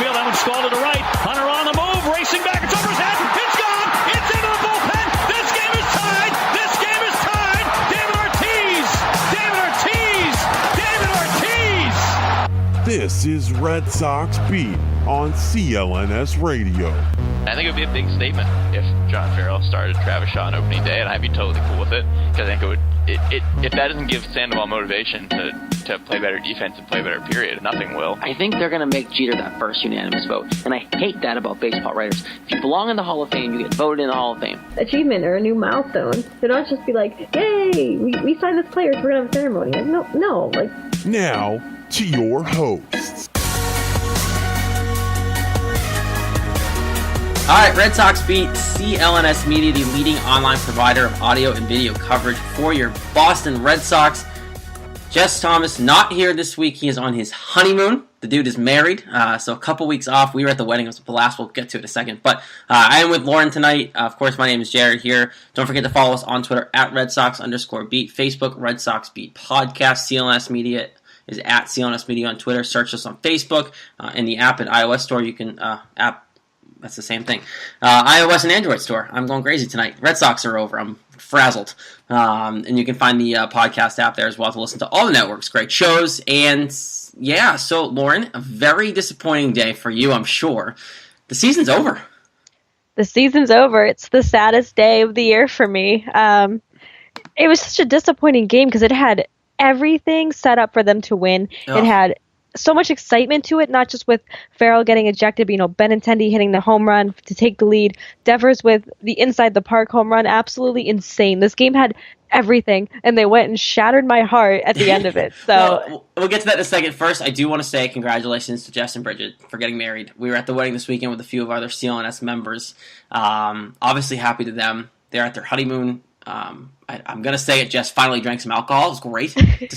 field. That one's stalled to the right. Hunter on the move, racing back. It's over his head. It's gone. It's into the bullpen. This game is tied. This game is tied. David Ortiz. David Ortiz. David Ortiz. This is Red Sox Beat on CLNS Radio. I think it would be a big statement if John Farrell started Travis Shaw on opening day, and I'd be totally cool with it, because I think it would. If that doesn't give Sandoval motivation to play better defense and play better, period, nothing will. I think they're going to make Jeter that first unanimous vote, and I hate that about baseball writers. If you belong in the Hall of Fame, you get voted in the Hall of Fame. Achievement or a new milestone. They don't just be like, "Yay, we signed this player, so we're going to have a ceremony." Like, no. Like, now to your hosts. All right, Red Sox Beat, CLNS Media, the leading online provider of audio and video coverage for your Boston Red Sox. Jess Thomas not here this week. He is on his honeymoon. The dude is married, so a couple weeks off. We were at the wedding. It was the last. We'll get to it in a second. But I am with Lauren tonight. Of course, my name is Jared here. Don't forget to follow us on Twitter at @RedSox_Beat, Facebook, Red Sox Beat Podcast. CLNS Media is at CLNS Media on Twitter. Search us on Facebook. In the app and iOS store, you can that's the same thing. iOS and Android store. I'm going crazy tonight. Red Sox are over. I'm frazzled. And you can find the podcast app there as well to listen to all the networks. Great shows. And yeah, so Lauren, a very disappointing day for you, I'm sure. The season's over. the season's over. It's the saddest day of the year for me. It was such a disappointing game because it had everything set up for them to win. Oh. It had so much excitement to it, not just with Farrell getting ejected, but, Benintendi hitting the home run to take the lead. Devers with the inside the park home run, absolutely insane. This game had everything, and they went and shattered my heart at the end of it. So well, we'll get to that in a second. First, I do want to say congratulations to Jess and Bridget for getting married. We were at the wedding this weekend with a few of our other CLNS members. Obviously happy to them. They're at their honeymoon. I'm going to say it, Jess finally drank some alcohol. It was great. I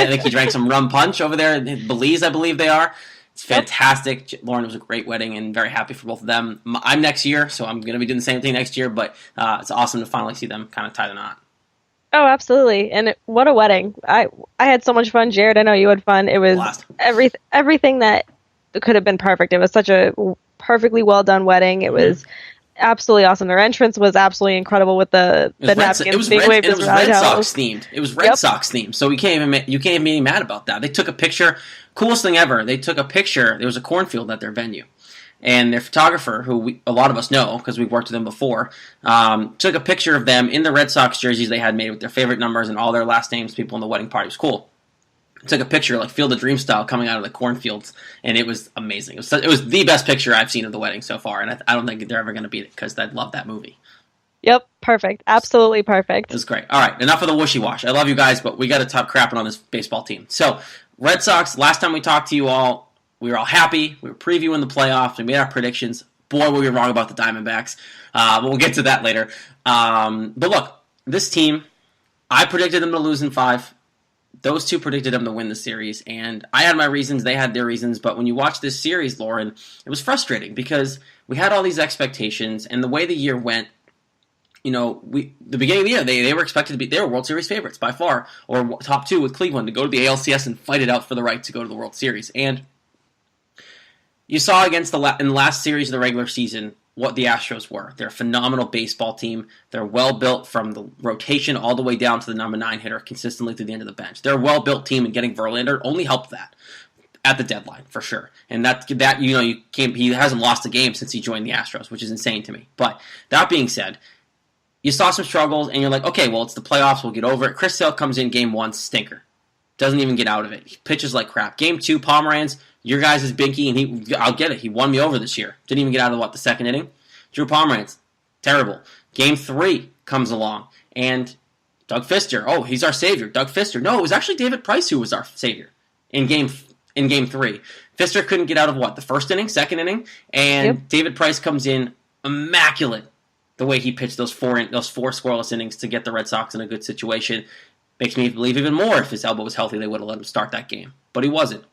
think he drank some rum punch over there in Belize, I believe they are. It's fantastic. Yep. Lauren, it was a great wedding and very happy for both of them. I'm next year, so I'm going to be doing the same thing next year, but it's awesome to finally see them kind of tie the knot. Oh, absolutely. And what a wedding. I had so much fun. Jared, I know you had fun. It was everything that could have been perfect. It was such a perfectly well done wedding. It was absolutely awesome. Their entrance was absolutely incredible with the napkins. It was Red Sox themed. It was Red Sox themed. So you can't even be mad about that. They took a picture. Coolest thing ever. They took a picture. There was a cornfield at their venue. And their photographer, who a lot of us know because we've worked with them before, took a picture of them in the Red Sox jerseys they had made with their favorite numbers and all their last names, people in the wedding party. It was cool. Took a picture like Field of Dream style coming out of the cornfields, and it was amazing. It was the best picture I've seen of the wedding so far, and I don't think they're ever going to beat it because I love that movie. Yep, perfect. Absolutely perfect. It was great. All right, enough of the whooshy-wash. I love you guys, but we got to stop crapping on this baseball team. So, Red Sox, last time we talked to you all, we were all happy. We were previewing the playoffs. We made our predictions. Boy, were we wrong about the Diamondbacks. But we'll get to that later. But look, this team, I predicted them to lose in 5. Those two predicted them to win the series, and I had my reasons, they had their reasons, but when you watch this series, Lauren, it was frustrating because we had all these expectations, and the way the year went, the beginning of the year, they were expected to be, they were World Series favorites by far, or top 2 with Cleveland to go to the ALCS and fight it out for the right to go to the World Series, and you saw in the last series of the regular season what the Astros were. They're a phenomenal baseball team. They're well-built from the rotation all the way down to the number 9 hitter consistently through the end of the bench. They're a well-built team, and getting Verlander only helped that at the deadline, for sure. And he hasn't lost a game since he joined the Astros, which is insane to me. But that being said, you saw some struggles, and you're like, okay, well, it's the playoffs. We'll get over it. Chris Sale comes in game 1, stinker. Doesn't even get out of it. He pitches like crap. Game 2, Pomeranz, your guys is Binky, and I'll get it. He won me over this year. Didn't even get out of the second inning. Drew Pomeranz, terrible. Game 3 comes along, and Doug Fister, he's our savior. Doug Fister. No, it was actually David Price who was our savior in game 3. Fister couldn't get out of the first inning, second inning, and David Price comes in immaculate the way he pitched those four scoreless innings to get the Red Sox in a good situation. Makes me believe even more if his elbow was healthy, they would have let him start that game. But he wasn't.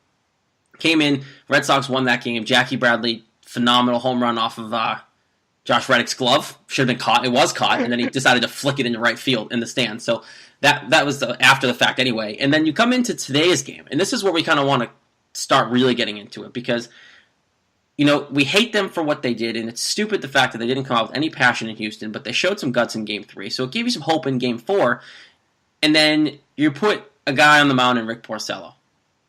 Came in, Red Sox won that game. Jackie Bradley, phenomenal home run off of Josh Reddick's glove. Should have been caught. It was caught, and then he decided to flick it into right field in the stand. So that was after the fact anyway. And then you come into today's game, and this is where we kind of want to start really getting into it, because we hate them for what they did, and it's stupid the fact that they didn't come out with any passion in Houston, but they showed some guts in Game 3, so it gave you some hope in Game 4, and then you put a guy on the mound in Rick Porcello,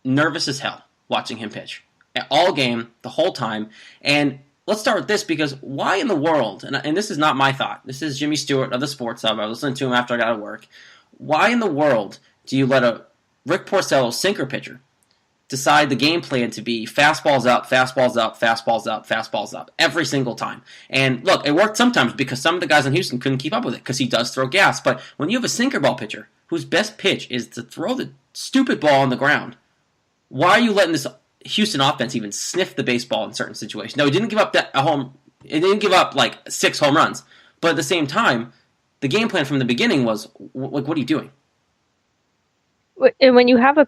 nervous as hell watching him pitch all game, the whole time, and let's start with this, because why in the world, and this is not my thought, this is Jimmy Stewart of the Sports Hub, I was listening to him after I got out of work, why in the world do you let a Rick Porcello sinker pitcher decide the game plan to be fastballs up, fastballs up, fastballs up, fastballs up every single time? And look, it worked sometimes because some of the guys in Houston couldn't keep up with it because he does throw gas. But when you have a sinker ball pitcher whose best pitch is to throw the stupid ball on the ground, why are you letting this Houston offense even sniff the baseball in certain situations? Now, he didn't give up it didn't give up like 6 home runs, but at the same time, the game plan from the beginning was, like, what are you doing? And when you have a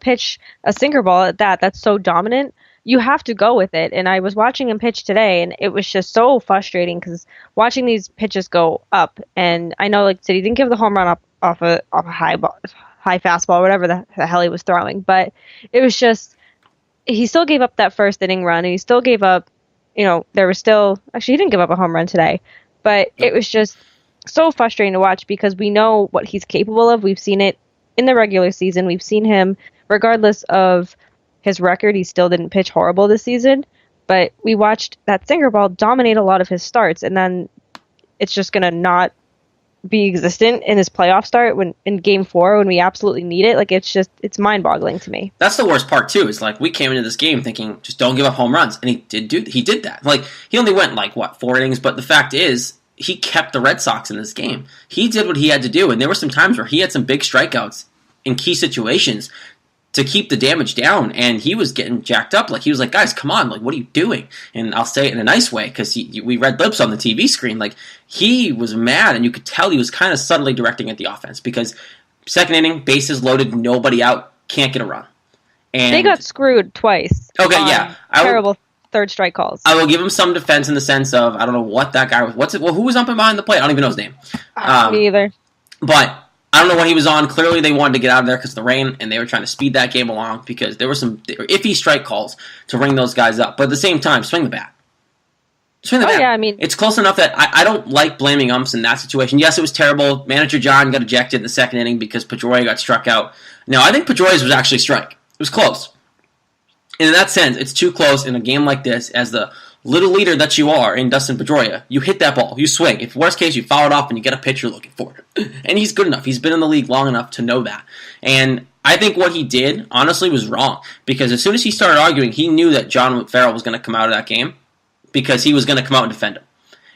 sinker ball at that's so dominant, you have to go with it. And I was watching him pitch today, and it was just so frustrating because watching these pitches go up, and I know, like I said, he didn't give the home run off a high fastball, whatever the hell he was throwing, but it was just, he still gave up that first inning run, and he still gave up, there was still, actually he didn't give up a home run today, but it was just so frustrating to watch because we know what he's capable of. We've seen it in the regular season. We've seen him, regardless of his record, he still didn't pitch horrible this season, but we watched that sinker ball dominate a lot of his starts, and then it's just going to not be existent in his playoff start when in Game 4 when we absolutely need it. Like, it's mind-boggling to me. That's the worst part too. Is like we came into this game thinking just don't give up home runs, and he did that. Like, he only went 4 innings, but the fact is he kept the Red Sox in this game. He did what he had to do, and there were some times where he had some big strikeouts in key situations to keep the damage down, and he was getting jacked up. Like, he was like, guys, come on, like, what are you doing? And I'll say it in a nice way, because we read lips on the TV screen. Like, he was mad, and you could tell he was kind of subtly directing at the offense, because second inning, bases loaded, nobody out, can't get a run. And they got screwed twice. Okay, yeah. Terrible third strike calls. I will give him some defense in the sense of, I don't know what that guy was. Who was up behind the plate? I don't even know his name. Me either. But I don't know what he was on. Clearly, they wanted to get out of there because of the rain, and they were trying to speed that game along because there were iffy strike calls to ring those guys up. But at the same time, swing the bat. Swing the bat. Yeah, I mean, it's close enough that I don't like blaming umps in that situation. Yes, it was terrible. Manager John got ejected in the second inning because Pedroia got struck out. Now, I think Pedroia's was actually a strike. It was close. And in that sense, it's too close in a game like this. As the little leader that you are in Dustin Pedroia, you hit that ball, you swing. If worst case, you foul it off and you get a pitch you're looking for. And he's good enough. He's been in the league long enough to know that. And I think what he did, honestly, was wrong. Because as soon as he started arguing, he knew that John Farrell was going to come out of that game because he was going to come out and defend him.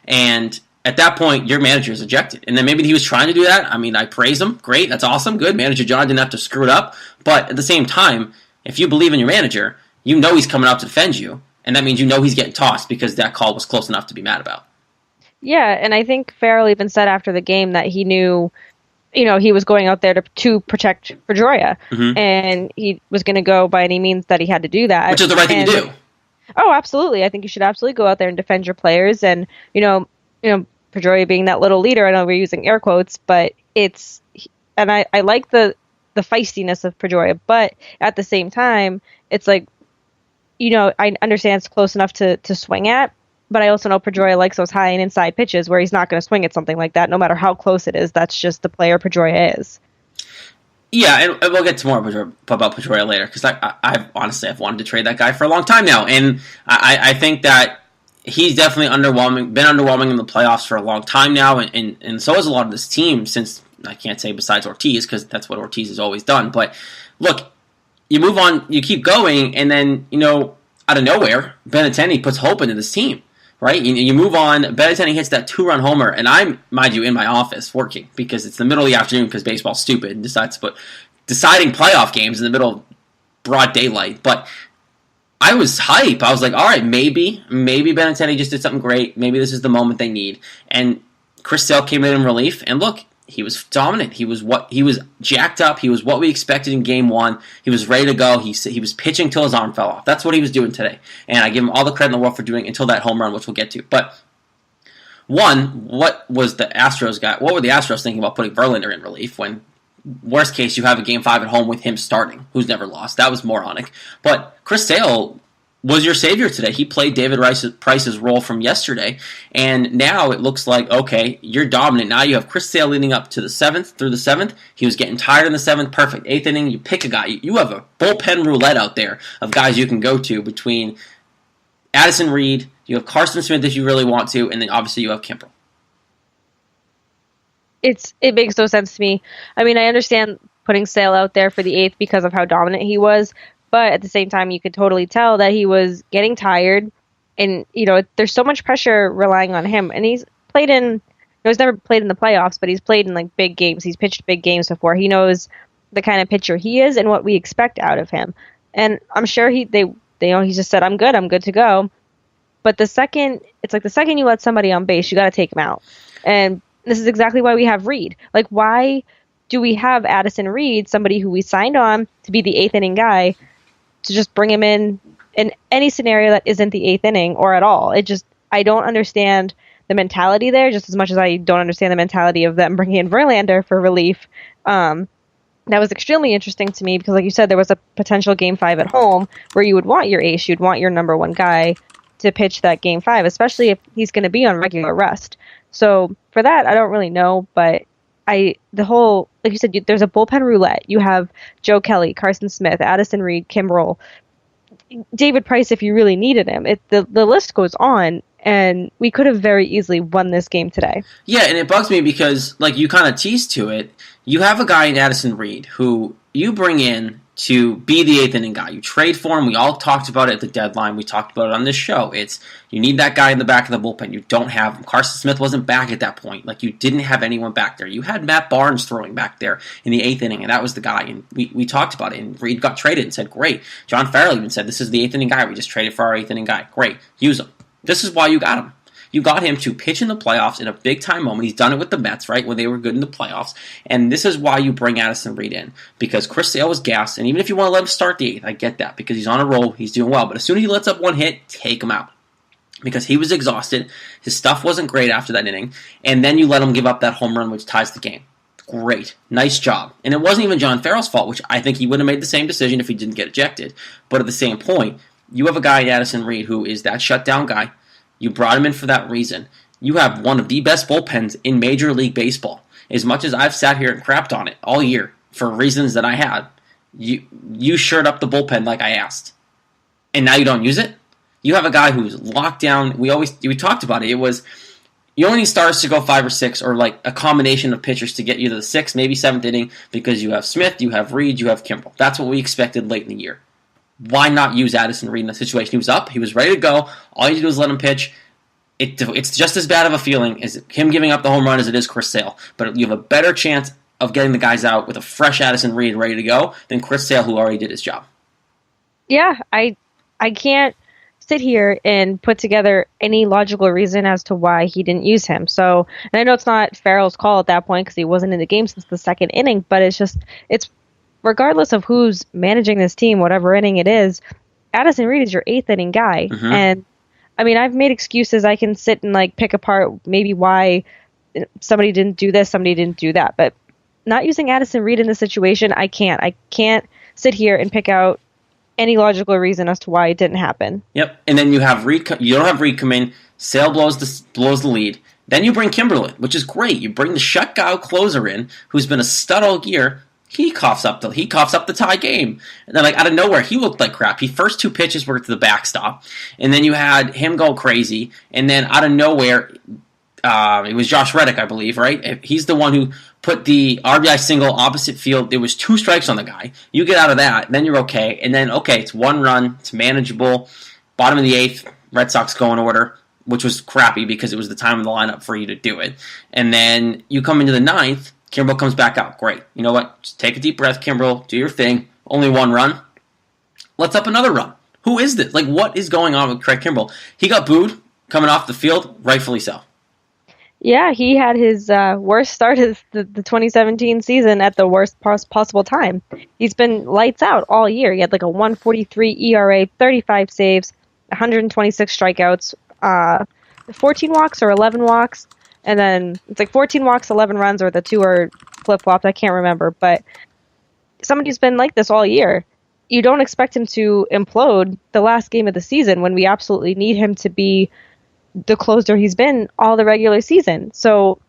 And at that point, your manager is ejected. And then maybe he was trying to do that. I mean, I praise him. Great. That's awesome. Good. Manager John didn't have to screw it up. But at the same time, if you believe in your manager, you know he's coming out to defend you. And that means you know he's getting tossed because that call was close enough to be mad about. Yeah, and I think Farrell even said after the game that he knew, he was going out there to protect Pedroia. Mm-hmm. And he was going to go by any means that he had to do that. Which is the right thing to do. Oh, absolutely. I think you should absolutely go out there and defend your players. And, Pedroia being that little leader, I know we're using air quotes, but and I like the feistiness of Pedroia, but at the same time, it's like, I understand it's close enough to swing at, but I also know Pedroia likes those high and inside pitches where he's not going to swing at something like that, no matter how close it is. That's just the player Pedroia is. Yeah, and we'll get to more about Pedroia later, because I've wanted to trade that guy for a long time now, and I think that he's definitely been underwhelming in the playoffs for a long time now, and so has a lot of this team since, I can't say besides Ortiz, because that's what Ortiz has always done, but look, you move on, you keep going, and then, out of nowhere, Benintendi puts hope into this team, right? You move on, Benintendi hits that 2-run homer, and I'm, mind you, in my office working, because it's the middle of the afternoon, because baseball's stupid, and decides to put deciding playoff games in the middle of broad daylight, but I was hype. I was like, all right, maybe Benintendi just did something great, maybe this is the moment they need, and Chris Sale came in relief, and look, he was dominant. He was jacked up. He was what we expected in Game 1. He was ready to go. He was pitching till his arm fell off. That's what he was doing today. And I give him all the credit in the world for doing until that home run, which we'll get to. But what were the Astros thinking about putting Verlander in relief when, worst case, you have a Game 5 at home with him starting, who's never lost? That was moronic. But Chris Sale was your savior today. He played David Price's role from yesterday, and now it looks like, okay, you're dominant. Now you have Chris Sale leading up to the 7th, through the 7th. He was getting tired in the 7th. Perfect. 8th inning, you pick a guy. You have a bullpen roulette out there of guys you can go to between Addison Reed, you have Carson Smith if you really want to, and then obviously you have Kimbrel. It makes no sense to me. I mean, I understand putting Sale out there for the 8th because of how dominant he was, but at the same time, you could totally tell that he was getting tired, and there's so much pressure relying on him. And he's never played in the playoffs, but he's played in like big games. He's pitched big games before. He knows the kind of pitcher he is and what we expect out of him. And I'm sure he just said, I'm good to go. But the second you let somebody on base, you got to take him out. And this is exactly why we have Reed. Like, why do we have Addison Reed, somebody who we signed on to be the 8th inning guy, to just bring him in any scenario that isn't the 8th inning or at all? I don't understand the mentality there just as much as I don't understand the mentality of them bringing in Verlander for relief. That was extremely interesting to me because, like you said, there was a potential Game 5 at home where you would want your ace, you'd want your number one guy to pitch that Game 5, especially if he's going to be on regular rest. So for that, I don't really know, but like you said, there's a bullpen roulette. You have Joe Kelly, Carson Smith, Addison Reed, Kimbrel, David Price if you really needed him. The list goes on, and we could have very easily won this game today. Yeah, and it bugs me because, like you kind of teased to it, you have a guy in Addison Reed who you bring in to be the 8th inning guy. You trade for him. We all talked about it at the deadline. We talked about it on this show. You need that guy in the back of the bullpen. You don't have him. Carson Smith wasn't back at that point. Like, you didn't have anyone back there. You had Matt Barnes throwing back there in the 8th inning, and that was the guy. And we talked about it, and Reed got traded and said, great. John Farrell even said, this is the 8th inning guy. We just traded for our 8th inning guy. Great. Use him. This is why you got him. You got him to pitch in the playoffs in a big-time moment. He's done it with the Mets, right, when they were good in the playoffs. And this is why you bring Addison Reed in, because Chris Sale was gassed. And even if you want to let him start the 8th, I get that, because he's on a roll. He's doing well. But as soon as he lets up one hit, take him out, because he was exhausted. His stuff wasn't great after that inning. And then you let him give up that home run, which ties the game. Great. Nice job. And it wasn't even John Farrell's fault, which I think he would have made the same decision if he didn't get ejected. But at the same point, you have a guy, Addison Reed, who is that shutdown guy. You brought him in for that reason. You have one of the best bullpens in Major League Baseball. As much as I've sat here and crapped on it all year for reasons that I had, you shored up the bullpen like I asked. And now you don't use it? You have a guy who's locked down. We talked about it. It was, you only need stars to go 5 or 6, or like a combination of pitchers to get you to the 6th, maybe 7th inning, because you have Smith, you have Reed, you have Kimbrel. That's what we expected late in the year. Why not use Addison Reed in that situation? He was up. He was ready to go. All you do is let him pitch. It's just as bad of a feeling as him giving up the home run as it is Chris Sale. But you have a better chance of getting the guys out with a fresh Addison Reed ready to go than Chris Sale, who already did his job. Yeah, I can't sit here and put together any logical reason as to why he didn't use him. So, and I know it's not Farrell's call at that point because he wasn't in the game since the 2nd inning, but it's regardless of who's managing this team, whatever inning it is, Addison Reed is your 8th inning guy. Mm-hmm. And I mean, I've made excuses. I can sit and like pick apart maybe why somebody didn't do this, somebody didn't do that. But not using Addison Reed in this situation, I can't. I can't sit here and pick out any logical reason as to why it didn't happen. Yep. And then you have Reed. You don't have Reed come in. Sale blows the lead. Then you bring Kimbrel in, which is great. You bring the shutout closer in, who's been a stud all year. He coughs up the tie game. And then, like, out of nowhere, he looked like crap. His first 2 pitches were to the backstop. And then you had him go crazy. And then out of nowhere, it was Josh Reddick, I believe, right? He's the one who put the RBI single opposite field. There was 2 strikes on the guy. You get out of that, then you're okay. And then, okay, it's 1 run. It's manageable. Bottom of the 8th, Red Sox go in order, which was crappy because it was the time of the lineup for you to do it. And then you come into the 9th. Kimbrel comes back out. Great. You know what? Just take a deep breath, Kimbrel. Do your thing. Only 1 run. Let's up another run. Who is this? Like, what is going on with Craig Kimbrel? He got booed coming off the field, rightfully so. Yeah, he had his worst start of the 2017 season at the worst possible time. He's been lights out all year. He had like a 1.43 ERA, 35 saves, 126 strikeouts, 14 walks or 11 walks. And then it's like 14 walks, 11 runs, or the 2 are flip-flopped. I can't remember. But somebody's been like this all year. you don't expect him to implode the last game of the season when we absolutely need him to be the closer he's been all the regular season. So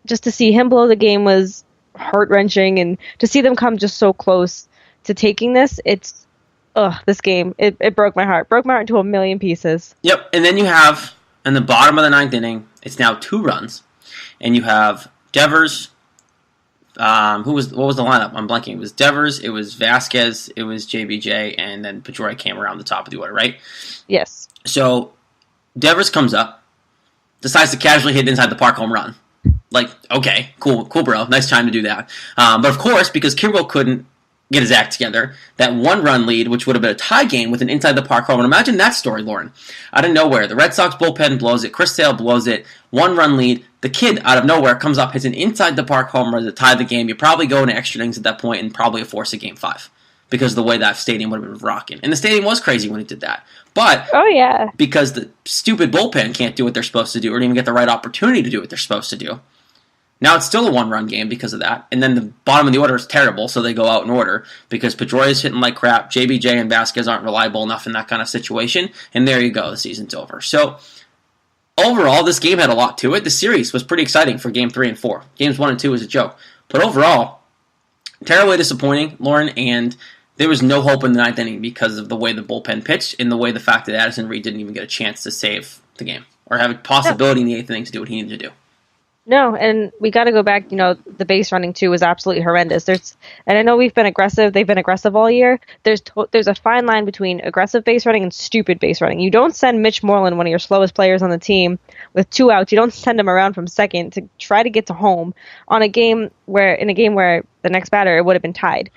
just to see him blow the game was heart-wrenching, and to see them come just so close to taking this, this game, it broke my heart. Broke my heart into a million pieces. Yep, and then you have, in the bottom of the ninth inning, it's now 2 runs, and you have Devers. What was the lineup? I'm blanking. It was Devers, it was Vasquez, it was JBJ, and then Pedroia came around the top of the order, right? Yes. So Devers comes up, decides to casually hit inside the park home run. Like, okay, cool, bro. Nice time to do that. But of course, because Kimbrel couldn't get his act together, that 1-run lead, which would have been a tie game with an inside the park home run. Imagine that story, Lauren. Out of nowhere, the Red Sox bullpen blows it. Chris Sale blows it. 1-run lead. The kid, out of nowhere, comes up, hits an inside the park home run to tie the game. You probably go into extra innings at that point and probably force a game 5 because of the way that stadium would have been rocking. And the stadium was crazy when it did that. But because the stupid bullpen can't do what they're supposed to do or even get the right opportunity to do what they're supposed to do, now it's still a 1-run game because of that. And then the bottom of the order is terrible, so they go out in order because Pedroia's hitting like crap. JBJ and Vasquez aren't reliable enough in that kind of situation. And there you go. The season's over. So overall, this game had a lot to it. The series was pretty exciting for Game 3 and 4. Games 1 and 2 was a joke. But overall, terribly disappointing, Lauren, and there was no hope in the ninth inning because of the way the bullpen pitched and the way the fact that Addison Reed didn't even get a chance to save the game or have a possibility in the eighth inning to do what he needed to do. No, and we got to go back. The base running too was absolutely horrendous. And I know we've been aggressive. They've been aggressive all year. There's a fine line between aggressive base running and stupid base running. You don't send Mitch Moreland, one of your slowest players on the team, with 2 outs. You don't send him around from second to try to get to home in a game where the next batter it would have been tied,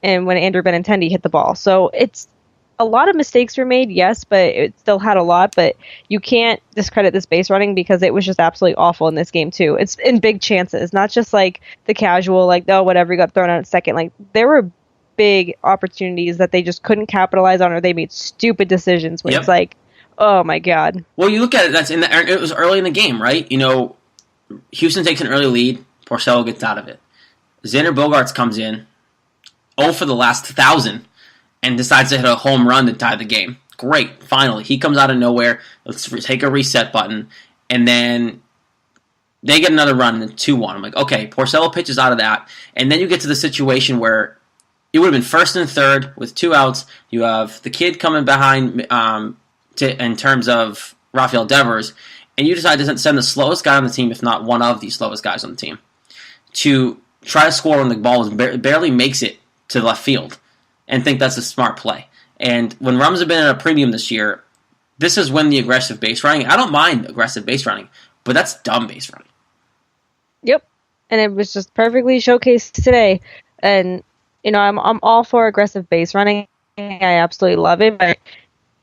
and when Andrew Benintendi hit the ball. So it's a lot of mistakes were made, yes, but it still had a lot. But you can't discredit this base running because it was just absolutely awful in this game too. It's in big chances, not just like the casual, like, oh, whatever, you got thrown out at second. Like, there were big opportunities that they just couldn't capitalize on, or they made stupid decisions when It's like, oh my god. Well, you look at it, it was early in the game, right? Houston takes an early lead, Porcello gets out of it. Xander Bogaerts comes in, 0 for the last 1,000, and decides to hit a home run to tie the game. Great, finally. He comes out of nowhere. Let's take a reset button. And then they get another run and 2-1. I'm like, okay, Porcello pitches out of that. And then you get to the situation where it would have been first and third with 2 outs. You have the kid coming behind in terms of Rafael Devers. And you decide to send the slowest guy on the team, if not one of the slowest guys on the team, to try to score when the ball barely makes it to left field, and think that's a smart play. And when Rums have been at a premium this year, this is when the aggressive base running. I don't mind aggressive base running, but that's dumb base running. Yep, and it was just perfectly showcased today. And I'm all for aggressive base running. I absolutely love it, but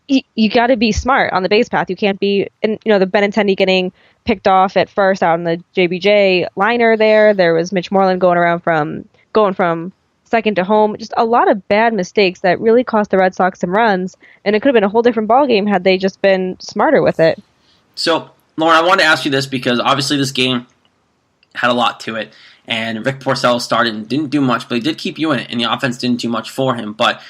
you got to be smart on the base path. You can't be, and the Benintendi getting picked off at first out in the JBJ liner. There was Mitch Moreland going from second to home. Just a lot of bad mistakes that really cost the Red Sox some runs, and it could have been a whole different ballgame had they just been smarter with it. So, Lauren, I wanted to ask you this because obviously this game had a lot to it, and Rick Porcello started and didn't do much, but he did keep you in it, and the offense didn't do much for him. But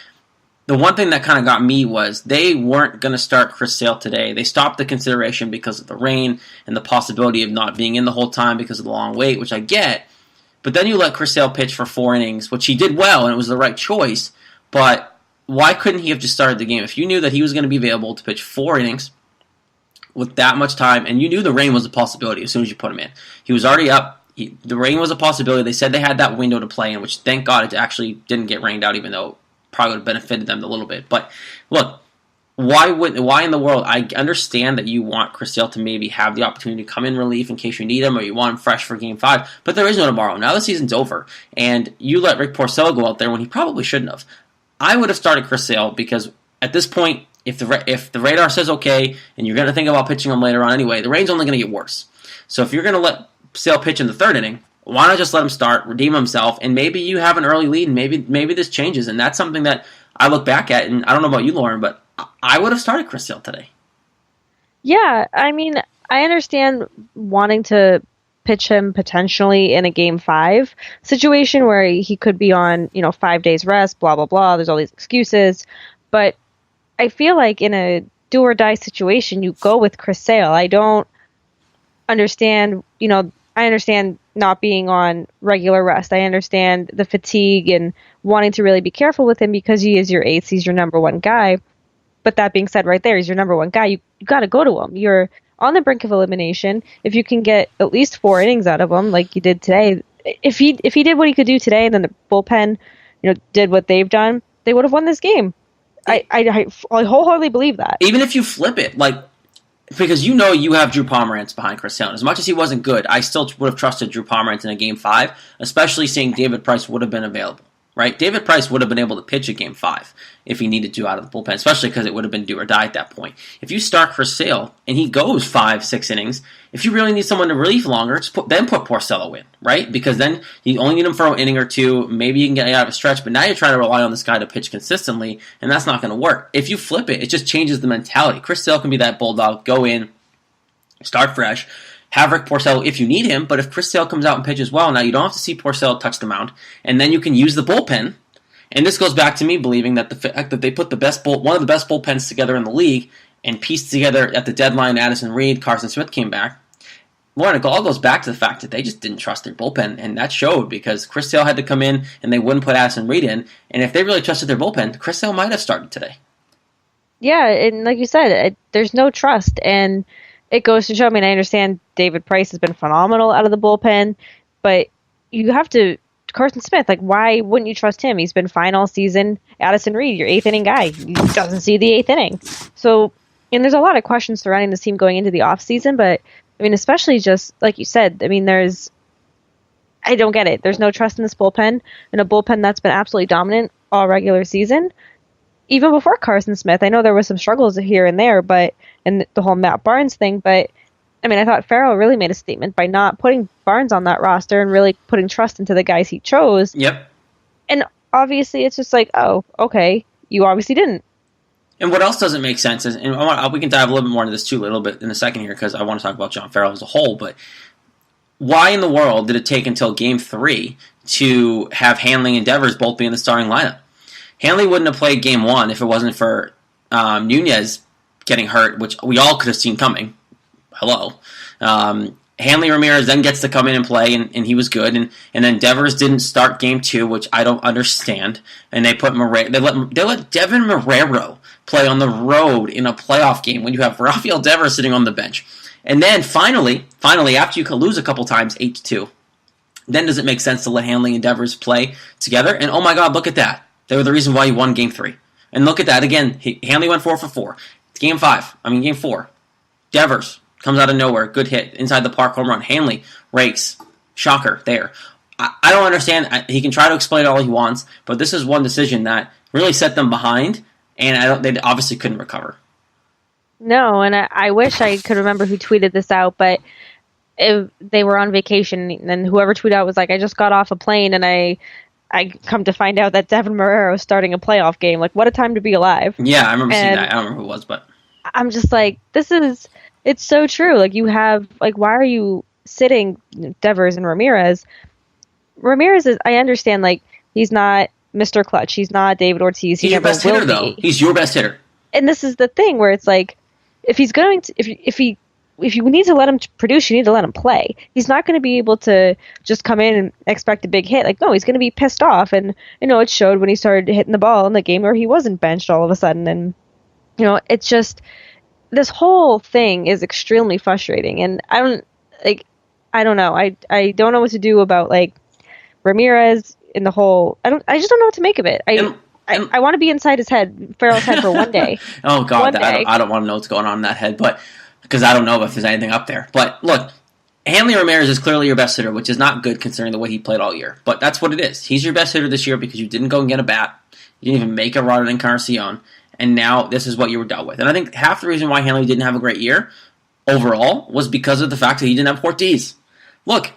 the one thing that kind of got me was they weren't going to start Chris Sale today. They stopped the consideration because of the rain and the possibility of not being in the whole time because of the long wait, which I get. But then you let Chris Sale pitch for 4 innings, which he did well, and it was the right choice. But why couldn't he have just started the game? If you knew that he was going to be available to pitch 4 innings with that much time, and you knew the rain was a possibility as soon as you put him in. He was already up. The rain was a possibility. They said they had that window to play in, which thank God it actually didn't get rained out, even though it probably would have benefited them a little bit. But look, why in the world? I understand that you want Chris Sale to maybe have the opportunity to come in relief in case you need him, or you want him fresh for Game 5, but there is no tomorrow. Now the season's over, and you let Rick Porcello go out there when he probably shouldn't have. I would have started Chris Sale because at this point, if the radar says okay, and you're going to think about pitching him later on anyway, the rain's only going to get worse. So if you're going to let Sale pitch in the 3rd inning, why not just let him start, redeem himself, and maybe you have an early lead, and maybe this changes, and that's something that I look back at, and I don't know about you, Lauren, but I would have started Chris Sale today. Yeah, I mean, I understand wanting to pitch him potentially in a game 5 situation where he could be on, 5 days rest, blah, blah, blah. There's all these excuses. But I feel like in a do or die situation, you go with Chris Sale. I don't understand, I understand not being on regular rest. I understand the fatigue and wanting to really be careful with him because he is your ace. He's your number one guy. But that being said, right there, he's your number one guy. You got to go to him. You're on the brink of elimination. If you can get at least 4 innings out of him, like you did today, if he did what he could do today, and then the bullpen, did what they've done, they would have won this game. I wholeheartedly believe that. Even if you flip it, because you have Drew Pomerantz behind Chris Sale. As much as he wasn't good, I still would have trusted Drew Pomerantz in a game 5, especially seeing David Price would have been available. Right? David Price would have been able to pitch a game 5 if he needed to out of the bullpen, especially because it would have been do or die at that point. If you start Chris Sale and he goes 5-6 innings, if you really need someone to relieve longer, then put Porcello in, right? Because then you only need him for an inning or 2. Maybe you can get out of a stretch, but now you're trying to rely on this guy to pitch consistently, and that's not going to work. If you flip it, it just changes the mentality. Chris Sale can be that bulldog, go in, start fresh. Have Rick Porcello if you need him, but if Chris Sale comes out and pitches well, now you don't have to see Porcello touch the mound, and then you can use the bullpen. And this goes back to me believing that the fact that they put one of the best bullpens together in the league and pieced together at the deadline, Addison Reed, Carson Smith came back. Lauren, it all goes back to the fact that they just didn't trust their bullpen, and that showed because Chris Sale had to come in and they wouldn't put Addison Reed in. And if they really trusted their bullpen, Chris Sale might have started today. Yeah, and like you said, there's no trust, and it goes to show. I mean, I understand David Price has been phenomenal out of the bullpen, but you have to. Carson Smith, why wouldn't you trust him? He's been fine all season. Addison Reed, your 8th inning guy, he doesn't see the 8th inning. So, and there's a lot of questions surrounding this team going into the offseason, but I mean, especially just like you said, I mean, I don't get it. There's no trust in this bullpen, and a bullpen that's been absolutely dominant all regular season. Even before Carson Smith, I know there was some struggles here and there, and the whole Matt Barnes thing, but I mean, I thought Farrell really made a statement by not putting Barnes on that roster and really putting trust into the guys he chose. Yep. And obviously, it's just like, oh, okay, you obviously didn't. And what else doesn't make sense is, and we can dive a little bit more into this too a little bit in a second here because I want to talk about John Farrell as a whole, but why in the world did it take until Game 3 to have Hanley and Devers both be in the starting lineup? Hanley wouldn't have played Game 1 if it wasn't for Nunez getting hurt, which we all could have seen coming. Hello. Hanley Ramirez then gets to come in and play, and he was good. And then Devers didn't start Game 2, which I don't understand. And they put they let Devin Marrero play on the road in a playoff game when you have Rafael Devers sitting on the bench. And then finally, after you could lose a couple times, 8-2, then does it make sense to let Hanley and Devers play together? And oh my God, look at that. They were the reason why you won Game 3. And look at that again. Hanley went 4 for 4. Game 4. Devers comes out of nowhere, good hit, inside the park, home run. Hanley rakes, shocker there. I don't understand. He can try to explain all he wants, but this is one decision that really set them behind, and they obviously couldn't recover. No, and I wish I could remember who tweeted this out, but they were on vacation, and whoever tweeted out was like, I just got off a plane, and I come to find out that Devin Marrero is starting a playoff game. Like, what a time to be alive. Yeah, I remember seeing that. I don't remember who it was, but I'm just like, it's so true. Like, you have, why are you sitting Devers and Ramirez? Ramirez is, I understand, he's not Mr. Clutch. He's not David Ortiz. He's your best hitter, though. He's your best hitter. And this is the thing where it's like, if he's going to, if you need to let him produce, you need to let him play. He's not going to be able to just come in and expect a big hit. No, he's going to be pissed off. And, it showed when he started hitting the ball in the game where he wasn't benched all of a sudden. And, it's just, this whole thing is extremely frustrating. And I don't know. I don't know what to do about, Ramirez in the whole, I just don't know what to make of it. I want to be inside Farrell's head for one day. Oh, God, I don't want to know what's going on in that head, but because I don't know if there's anything up there. But look, Hanley Ramirez is clearly your best hitter, which is not good considering the way he played all year. But that's what it is. He's your best hitter this year because you didn't go and get a bat. You didn't even make a run in Encarnacion. And now this is what you were dealt with. And I think half the reason why Hanley didn't have a great year overall was because of the fact that he didn't have Ortiz. Look,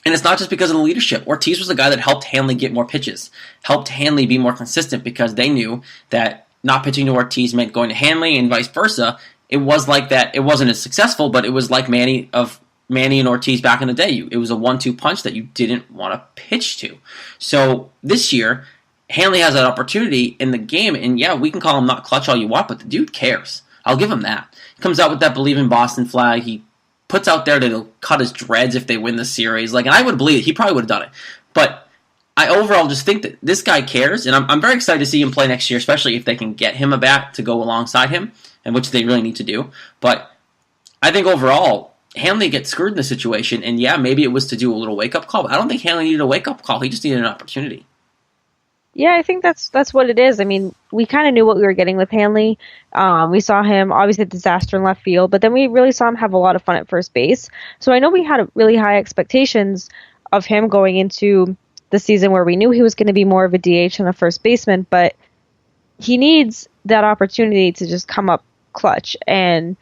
and it's not just because of the leadership. Ortiz was the guy that helped Hanley get more pitches, helped Hanley be more consistent because they knew that not pitching to Ortiz meant going to Hanley and vice versa. It was like that. It wasn't as successful, but it was like Manny of Manny and Ortiz back in the day. It was a 1-2 punch that you didn't want to pitch to. So this year, Hanley has that opportunity in the game, and yeah, we can call him not clutch all you want, but the dude cares. I'll give him that. He comes out with that Believe in Boston flag. He puts out there that he'll cut his dreads if they win the series. And I would believe it. He probably would have done it. But I overall just think that this guy cares, and I'm very excited to see him play next year, especially if they can get him a bat to go alongside him, and which they really need to do. But I think overall, Hanley gets screwed in this situation, and yeah, maybe it was to do a little wake-up call, but I don't think Hanley needed a wake-up call. He just needed an opportunity. Yeah, I think that's what it is. I mean, we kind of knew what we were getting with Hanley. We saw him, obviously, a disaster in left field, but then we really saw him have a lot of fun at first base. So I know we had really high expectations of him going into the season where we knew he was going to be more of a DH than a first baseman, but he needs that opportunity to just come up clutch. And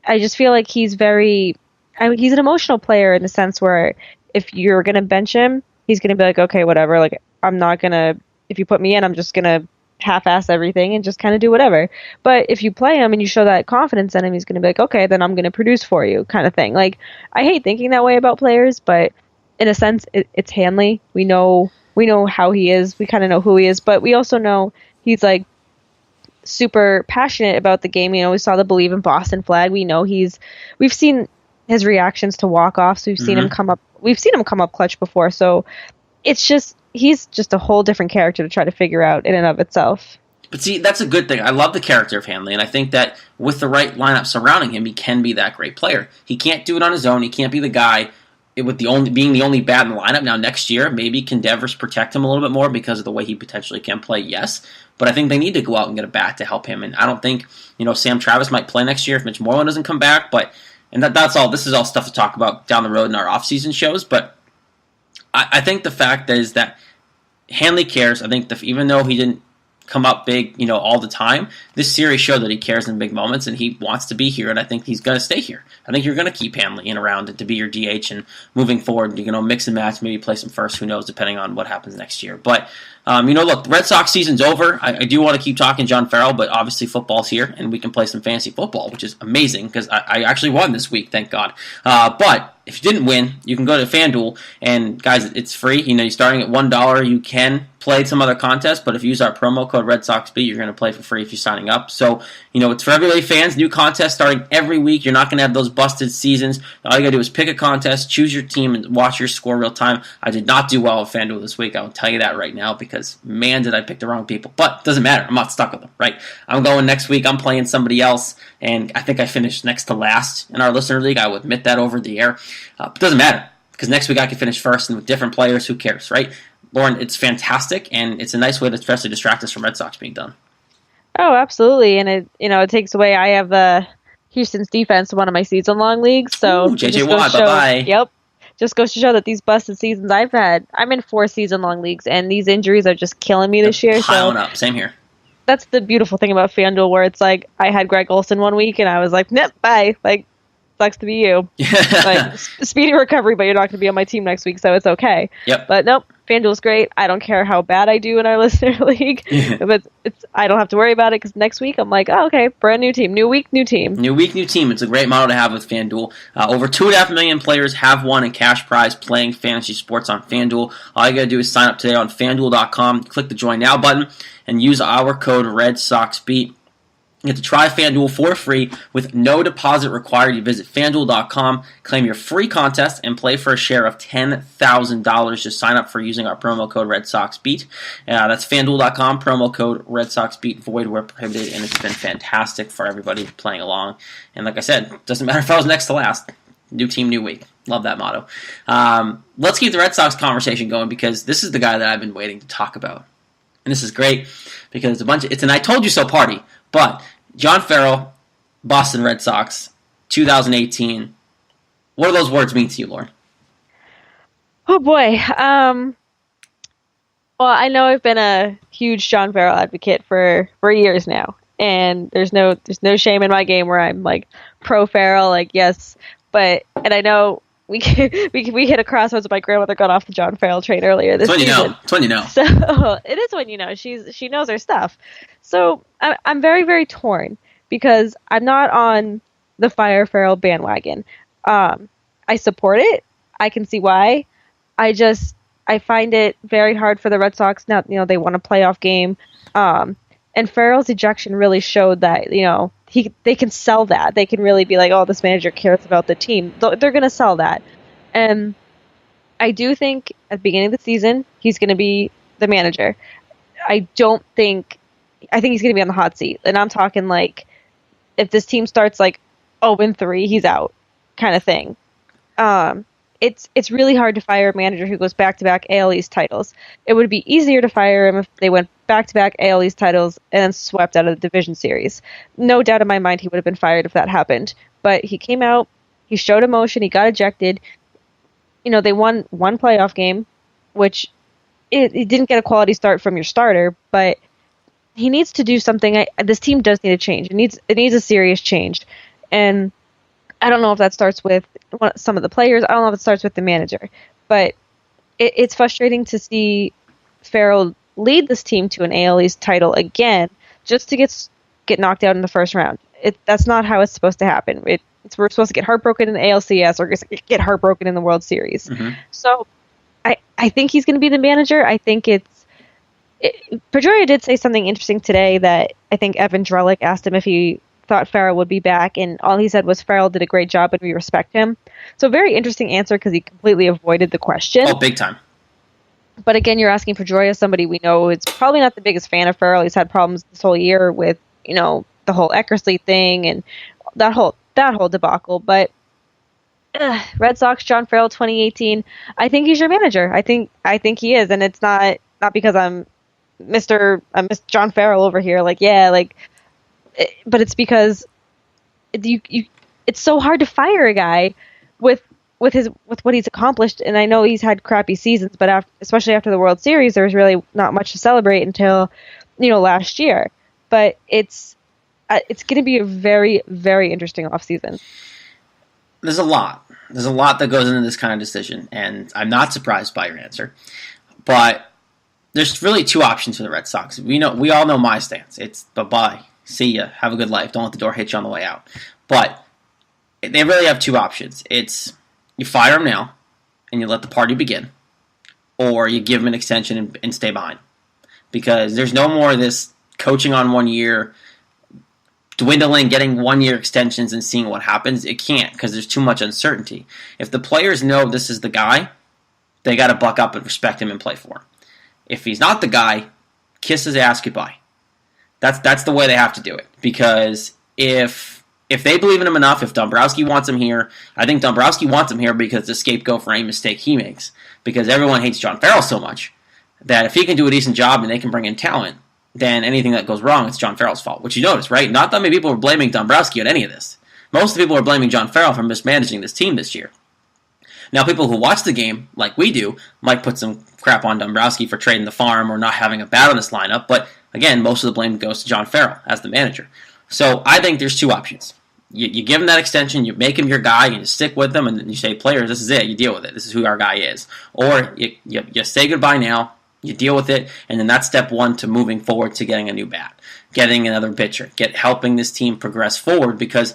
I just feel like he's an emotional player in the sense where if you're going to bench him, he's going to be like, okay, whatever. Like, I'm not going to, if you put me in, I'm just going to half-ass everything and just kind of do whatever. But if you play him and you show that confidence in him, he's going to be like, okay, then I'm going to produce for you kind of thing. Like, I hate thinking that way about players, but in a sense, it's Hanley. We know how he is. We kind of know who he is, but we also know he's like super passionate about the game. You know, we saw the Believe in Boston flag. We know we've seen his reactions to walk-offs. We've seen him come up clutch before. So it's just, he's just a whole different character to try to figure out in and of itself. But see, that's a good thing. I love the character of Hanley, and I think that with the right lineup surrounding him, he can be that great player. He can't do it on his own. He can't be the guy with being the only bat in the lineup. Now, next year, maybe can Devers protect him a little bit more because of the way he potentially can play? Yes. But I think they need to go out and get a bat to help him. And I don't think, Sam Travis might play next year if Mitch Moreland doesn't come back. And that's all. This is all stuff to talk about down the road in our off-season shows. But I think the fact is that Hanley cares. I think even though he didn't come up big, all the time, this series showed that he cares in big moments and he wants to be here, and I think he's going to stay here. I think you're going to keep Hanley in around to be your DH, and moving forward, mix and match, maybe play some first, who knows, depending on what happens next year. But, look, the Red Sox season's over. I do want to keep talking John Farrell, but obviously football's here, and we can play some fantasy football, which is amazing, because I actually won this week, thank God. But if you didn't win, you can go to FanDuel, and guys, it's free. You're starting at $1. You can play some other contests, but if you use our promo code RedSoxB, you're going to play for free if you're signing up. So, it's for everyday fans. New contests starting every week. You're not going to have those busted seasons. All you got to do is pick a contest, choose your team, and watch your score real time. I did not do well with FanDuel this week. I will tell you that right now because, man, did I pick the wrong people. But it doesn't matter. I'm not stuck with them, right? I'm going next week. I'm playing somebody else, and I think I finished next to last in our listener league. I will admit that over the air. It doesn't matter because next week I can finish first and with different players. Who cares, right? Lauren, it's fantastic, and it's a nice way to especially distract us from Red Sox being done. Oh, absolutely, and it takes away. I have Houston's defense in one of my season-long leagues, so JJ Watt, bye-bye. Yep, just goes to show that these busted seasons I've had. I'm in 4 season-long leagues, and these injuries are just killing me this year. Piling up, same here. That's the beautiful thing about FanDuel, where it's like I had Greg Olson one week, and I was like, nope, bye, like. Sucks to be you. Like, speedy recovery, but you're not going to be on my team next week, so it's okay. Yep. But nope, FanDuel's great. I don't care how bad I do in our listener league, but I don't have to worry about it because next week I'm like, oh, okay, brand new team, new week, new team. New week, new team. It's a great model to have with FanDuel. Over 2.5 million players have won a cash prize playing fantasy sports on FanDuel. All you got to do is sign up today on FanDuel.com, click the Join Now button, and use our code RedSoxBeat. You get to try FanDuel for free with no deposit required. You visit FanDuel.com, claim your free contest, and play for a share of $10,000. Just sign up for using our promo code RedSoxBeat. That's FanDuel.com, promo code RedSoxBeat, void where prohibited, and it's been fantastic for everybody playing along. And like I said, doesn't matter if I was next to last. New team, new week. Love that motto. Let's keep the Red Sox conversation going because this is the guy that I've been waiting to talk about. And this is great because it's an I told you so party. But John Farrell, Boston Red Sox, 2018. What do those words mean to you, Lauren? Oh boy. Well, I know I've been a huge John Farrell advocate for years now, and there's no shame in my game where I'm like pro Farrell, like yes, and I know we hit a crossroads with my grandmother got off the John Farrell train earlier this season. It's when you know. So it is when you know. She knows her stuff. So I'm very, very torn because I'm not on the Fire Farrell bandwagon. I support it. I can see why. I find it very hard for the Red Sox now. They won a playoff game, and Farrell's ejection really showed that they can sell that. They can really be like, oh, this manager cares about the team. They're going to sell that, and I do think at the beginning of the season he's going to be the manager. I think he's going to be on the hot seat, and I'm talking like if this team starts like 0-3, he's out, kind of thing. It's really hard to fire a manager who goes back-to-back AL East titles. It would be easier to fire him if they went back-to-back AL East titles and then swept out of the division series. No doubt in my mind he would have been fired if that happened. But he came out, he showed emotion, he got ejected. They won one playoff game, which it didn't get a quality start from your starter, but he needs to do something. This team does need a change. It needs a serious change. And I don't know if that starts with some of the players. I don't know if it starts with the manager. But it's frustrating to see Farrell lead this team to an AL East title again just to get knocked out in the first round. That's not how it's supposed to happen. We're supposed to get heartbroken in the ALCS or get heartbroken in the World Series. Mm-hmm. So I think he's going to be the manager. I think Pedroia did say something interesting today that I think Evan Drellick asked him if he thought Farrell would be back, and all he said was Farrell did a great job and we respect him. So very interesting answer because he completely avoided the question. Oh, big time. But again, you're asking Pedroia, somebody we know is probably not the biggest fan of Farrell. He's had problems this whole year with, the whole Eckersley thing and that whole debacle. But Red Sox, John Farrell, 2018. I think he's your manager. I think he is, and it's not because I'm Mr. John Farrell over here. But it's because it's so hard to fire a guy with what he's accomplished. And I know he's had crappy seasons, but especially after the World Series, there was really not much to celebrate until last year. But it's going to be a very, very interesting offseason. There's a lot that goes into this kind of decision, and I'm not surprised by your answer. But there's really two options for the Red Sox. We all know my stance. It's bye-bye. See ya. Have a good life. Don't let the door hit you on the way out. But they really have two options. It's you fire him now and you let the party begin, or you give him an extension and stay behind. Because there's no more of this coaching on 1 year, dwindling, getting 1 year extensions and seeing what happens. It can't because there's too much uncertainty. If the players know this is the guy, they got to buck up and respect him and play for him. If he's not the guy, kiss his ass goodbye. That's the way they have to do it. Because if they believe in him enough, if Dombrowski wants him here, I think Dombrowski wants him here because it's a scapegoat for any mistake he makes. Because everyone hates John Farrell so much that if he can do a decent job and they can bring in talent, then anything that goes wrong, it's John Farrell's fault. Which you notice, right? Not that many people are blaming Dombrowski on any of this. Most of the people are blaming John Farrell for mismanaging this team this year. Now, people who watch the game, like we do, might put some crap on Dombrowski for trading the farm or not having a bat on this lineup, but again, most of the blame goes to John Farrell as the manager. So I think there's two options. You give him that extension, you make him your guy, you stick with him, and then you say, players, this is it, you deal with it. This is who our guy is. Or you say goodbye now, you deal with it, and then that's step one to moving forward to getting a new bat, getting another pitcher, helping this team progress forward because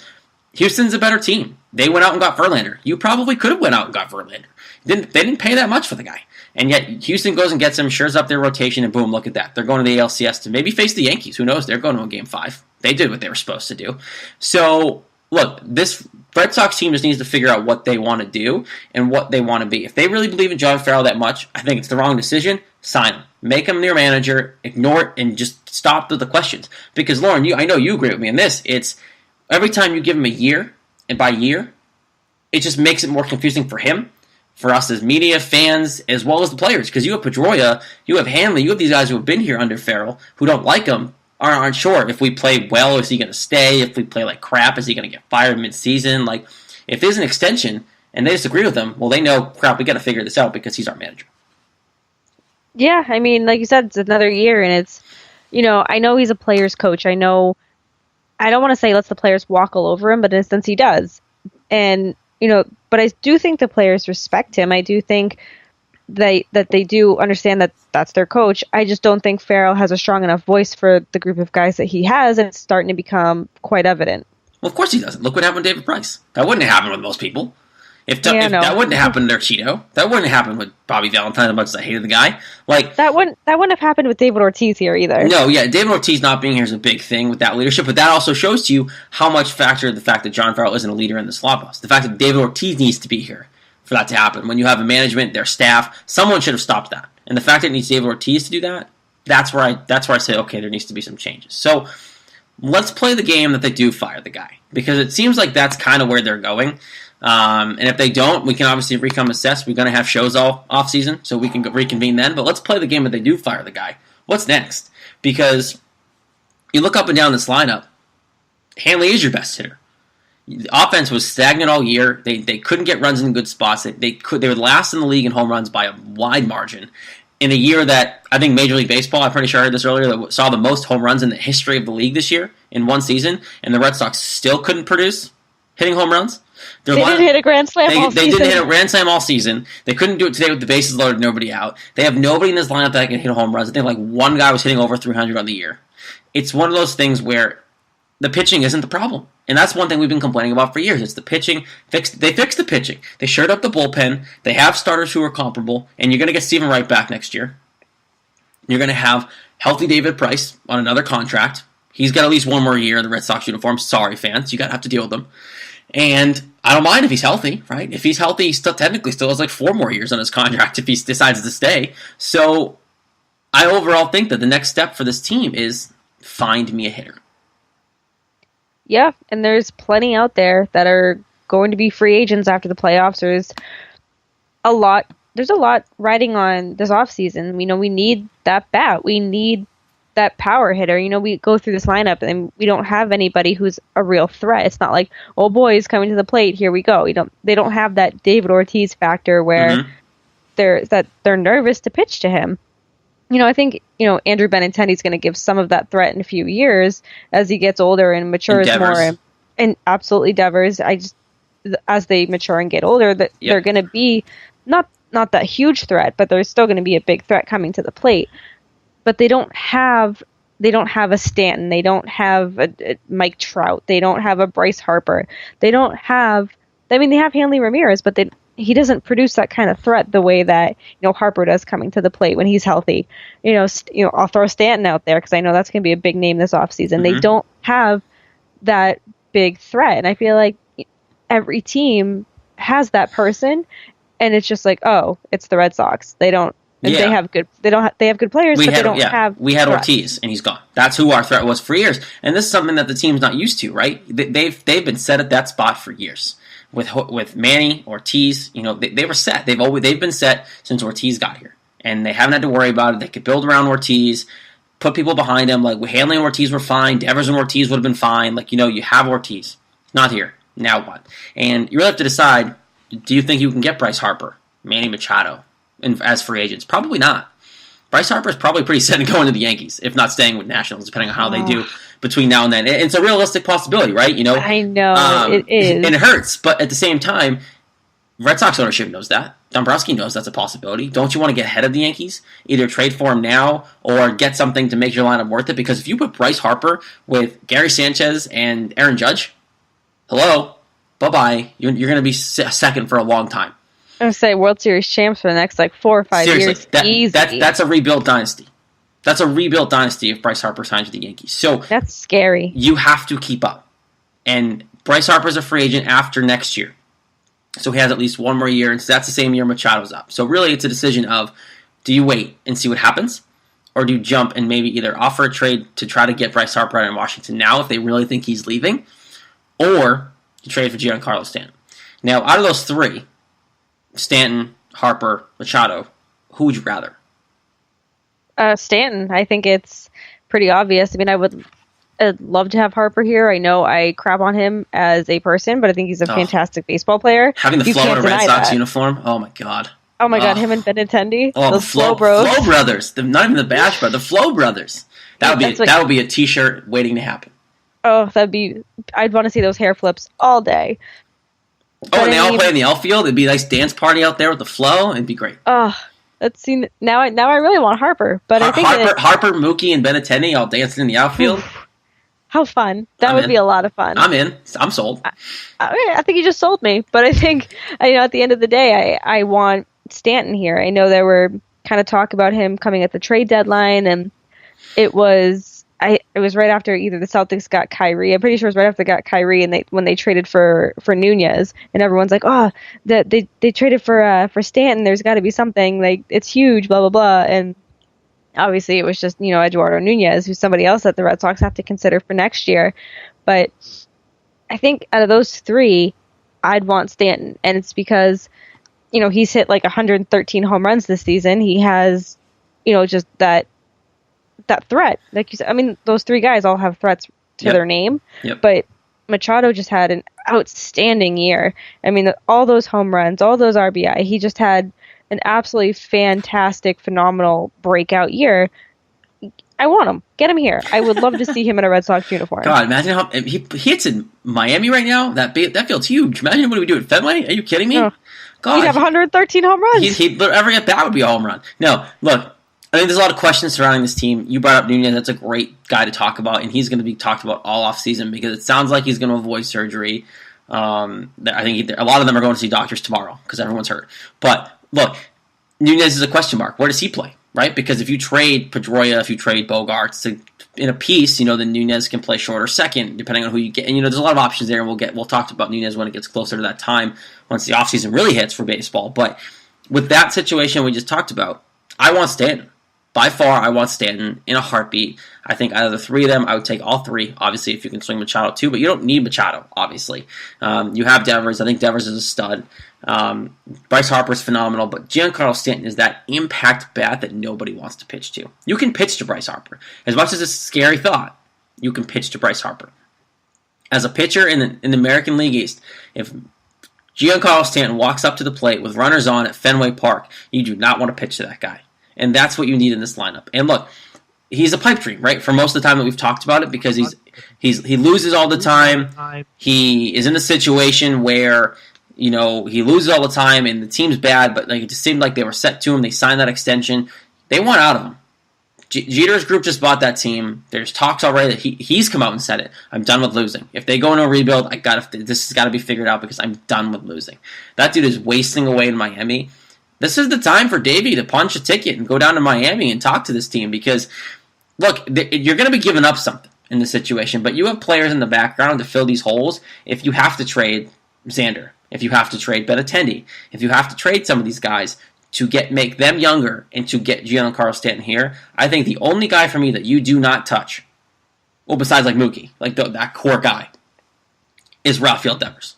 Houston's a better team. They went out and got Verlander. You probably could have went out and got Verlander. They didn't pay that much for the guy. And yet Houston goes and gets him, shores up their rotation, and boom, look at that. They're going to the ALCS to maybe face the Yankees. Who knows? They're going to a Game 5. They did what they were supposed to do. So, look, this Red Sox team just needs to figure out what they want to do and what they want to be. If they really believe in John Farrell that much, I think it's the wrong decision. Sign him. Make him their manager. Ignore it and just stop with the questions. Because, Lauren, I know you agree with me on this. It's every time you give him a year, and by year, it just makes it more confusing for him, for us as media, fans, as well as the players. Because you have Pedroia, you have Hanley, you have these guys who have been here under Farrell, who don't like him, aren't sure if we play well, is he going to stay? If we play like crap, is he going to get fired mid-season? Like, if there's an extension and they disagree with him, well, they know, crap, we got to figure this out because he's our manager. Yeah, I mean, like you said, it's another year, and it's, I know he's a player's coach. I don't want to say lets the players walk all over him, but in a sense he does. And, but I do think the players respect him. I do think that they do understand that that's their coach. I just don't think Farrell has a strong enough voice for the group of guys that he has, and it's starting to become quite evident. Well, of course he doesn't. Look what happened to David Price. That wouldn't have happened with most people. If that wouldn't have happened to Cheeto, that wouldn't have happened with Bobby Valentine as much as I hated the guy. Like that wouldn't have happened with David Ortiz here either. No, yeah, David Ortiz not being here is a big thing with that leadership, but that also shows to you how much factor the fact that John Farrell isn't a leader in this clubhouse. The fact that David Ortiz needs to be here for that to happen. When you have a management, their staff, someone should have stopped that. And the fact that it needs David Ortiz to do that, that's where I say, okay, there needs to be some changes. So let's play the game that they do fire the guy, because it seems like that's kind of where they're going. And if they don't, we can obviously recome assess. We're going to have shows all off season, so we can reconvene then. But let's play the game that they do fire the guy. What's next? Because you look up and down this lineup, Hanley is your best hitter. The offense was stagnant all year. They couldn't get runs in good spots. They were last in the league in home runs by a wide margin. In a year that I think Major League Baseball, I'm pretty sure I heard this earlier, that saw the most home runs in the history of the league this year in one season, and the Red Sox still couldn't produce hitting home runs. They didn't hit a grand slam all season. They didn't hit a grand slam all season. They couldn't do it today with the bases loaded, nobody out. They have nobody in this lineup that can hit home runs. I think like one guy was hitting over 300 on the year. It's one of those things where the pitching isn't the problem. And that's one thing we've been complaining about for years. It's the pitching. They fixed the pitching. They shored up the bullpen. They have starters who are comparable. And you're going to get Steven Wright back next year. You're going to have healthy David Price on another contract. He's got at least one more year in the Red Sox uniform. Sorry, fans. You got to have to deal with him. And I don't mind if he's healthy, right? If he's healthy, he technically still has like 4 more years on his contract if he decides to stay. So I overall think that the next step for this team is find me a hitter. Yeah, and there's plenty out there that are going to be free agents after the playoffs. There's a lot riding on this offseason. We need that bat. We need that power hitter. We go through this lineup and we don't have anybody who's a real threat. It's not like, oh boy, he's coming to the plate, here we go. They don't have that David Ortiz factor where they're nervous to pitch to him. I think, Andrew Benintendi's going to give some of that threat in a few years as he gets older and matures more. And absolutely Devers. As they mature and get older, they're going to be not that huge threat, but there's still going to be a big threat coming to the plate. But they don't have a Stanton. They don't have a Mike Trout. They don't have a Bryce Harper. They have Hanley Ramirez, but he doesn't produce that kind of threat the way that Harper does coming to the plate when he's healthy. I'll throw Stanton out there because I know that's going to be a big name this offseason. They don't have that big threat, and I feel like every team has that person, and it's just like, oh, it's the Red Sox. They don't. And they have good players, but they don't have. We had Ortiz, and he's gone. That's who our threat was for years, and this is something that the team's not used to, right? They've been set at that spot for years. With Manny, Ortiz, they were set. They've been set since Ortiz got here, and they haven't had to worry about it. They could build around Ortiz, put people behind him. Like Hanley and Ortiz were fine. Devers and Ortiz would have been fine. You have Ortiz, not here. Now what? And you really have to decide: do you think you can get Bryce Harper, Manny Machado, as free agents? Probably not. Bryce Harper is probably pretty set on going to the Yankees, if not staying with Nationals, depending on how they do between now and then. It's a realistic possibility, right? I know, it is. And it hurts, but at the same time, Red Sox ownership knows that. Dombrowski knows that's a possibility. Don't you want to get ahead of the Yankees? Either trade for him now or get something to make your lineup worth it? Because if you put Bryce Harper with Gary Sanchez and Aaron Judge, hello, bye-bye. You're going to be second for a long time. I would say World Series champs for the next 4 or 5 years. Easy. That's a rebuilt dynasty. That's a rebuilt dynasty if Bryce Harper signs with the Yankees. So that's scary. You have to keep up. And Bryce Harper's a free agent after next year. So he has at least one more year, and so that's the same year Machado's up. So really it's a decision of, do you wait and see what happens? Or do you jump and maybe either offer a trade to try to get Bryce Harper out in Washington now if they really think he's leaving? Or you trade for Giancarlo Stanton. Now, out of those three, Stanton, Harper, Machado, who would you rather? Stanton. I think it's pretty obvious. I'd love to have Harper here. I know I crap on him as a person, but I think he's a fantastic baseball player. Having the Flow in a Red Sox uniform, oh my god. Oh my god, him and Benintendi. Oh, the Flow Bros. Flow brothers. Not even the Bash Brothers, the Flow brothers. That would be a t-shirt waiting to happen. Oh, I'd want to see those hair flips all day. Oh, and they all play in the outfield. It'd be a nice dance party out there with the Flow. It'd be great. Oh, now I really want Harper, but I think Harper, Mookie, and Benintendi all dancing in the outfield. How fun. That would be a lot of fun. I'm in. I'm sold. I think you just sold me. But I think, at the end of the day, I want Stanton here. I know there were kind of talk about him coming at the trade deadline, and it was right after either the Celtics got Kyrie. I'm pretty sure it was right after they got Kyrie, and when they traded for Nunez, and everyone's like, oh, they traded for Stanton. There's got to be something, like, it's huge, blah blah blah. And obviously it was just Eduardo Nunez, who's somebody else that the Red Sox have to consider for next year. But I think out of those three, I'd want Stanton, and it's because he's hit like 113 home runs this season. He has just that threat, like you said. I mean, those three guys all have threats to their name, but Machado just had an outstanding year. I mean, all those home runs, all those RBI, he just had an absolutely fantastic, phenomenal breakout year. I want him. Get him here. I would love to see him in a Red Sox uniform. God, imagine how he hits in Miami right now. That field's huge. Imagine what we do at Fenway. Are you kidding me? No. God, he'd have 113 home runs. Every at bat would be a home run. No, look. I think there's a lot of questions surrounding this team. You brought up Nunez. That's a great guy to talk about, and he's going to be talked about all offseason because it sounds like he's going to avoid surgery. I think a lot of them are going to see doctors tomorrow because everyone's hurt. But look, Nunez is a question mark. Where does he play, right? Because if you trade Pedroia, if you trade Bogarts in a piece, then Nunez can play short or second, depending on who you get. And there's a lot of options there, and we'll talk about Nunez when it gets closer to that time, once the offseason really hits for baseball. But with that situation we just talked about, I want Stanton. By far, I want Stanton in a heartbeat. I think out of the three of them, I would take all three. Obviously, if you can swing Machado too, but you don't need Machado, obviously. You have Devers. I think Devers is a stud. Bryce Harper's phenomenal, but Giancarlo Stanton is that impact bat that nobody wants to pitch to. You can pitch to Bryce Harper. As much as it's a scary thought, you can pitch to Bryce Harper. As a pitcher in the American League East, if Giancarlo Stanton walks up to the plate with runners on at Fenway Park, you do not want to pitch to that guy. And that's what you need in this lineup. And look, he's a pipe dream, right? For most of the time that we've talked about it, because he loses all the time. He is in a situation where he loses all the time, and the team's bad. But it just seemed like they were set to him. They signed that extension. They want out of him. Jeter's group just bought that team. There's talks already that he's come out and said it. I'm done with losing. If they go into a rebuild, this has got to be figured out because I'm done with losing. That dude is wasting away in Miami. This is the time for Davey to punch a ticket and go down to Miami and talk to this team because, look, you're going to be giving up something in this situation, but you have players in the background to fill these holes if you have to trade Xander, if you have to trade Benintendi, if you have to trade some of these guys to make them younger and to get Giancarlo Stanton here. I think the only guy for me that you do not touch, well, besides like Mookie, like that core guy, is Rafael Devers.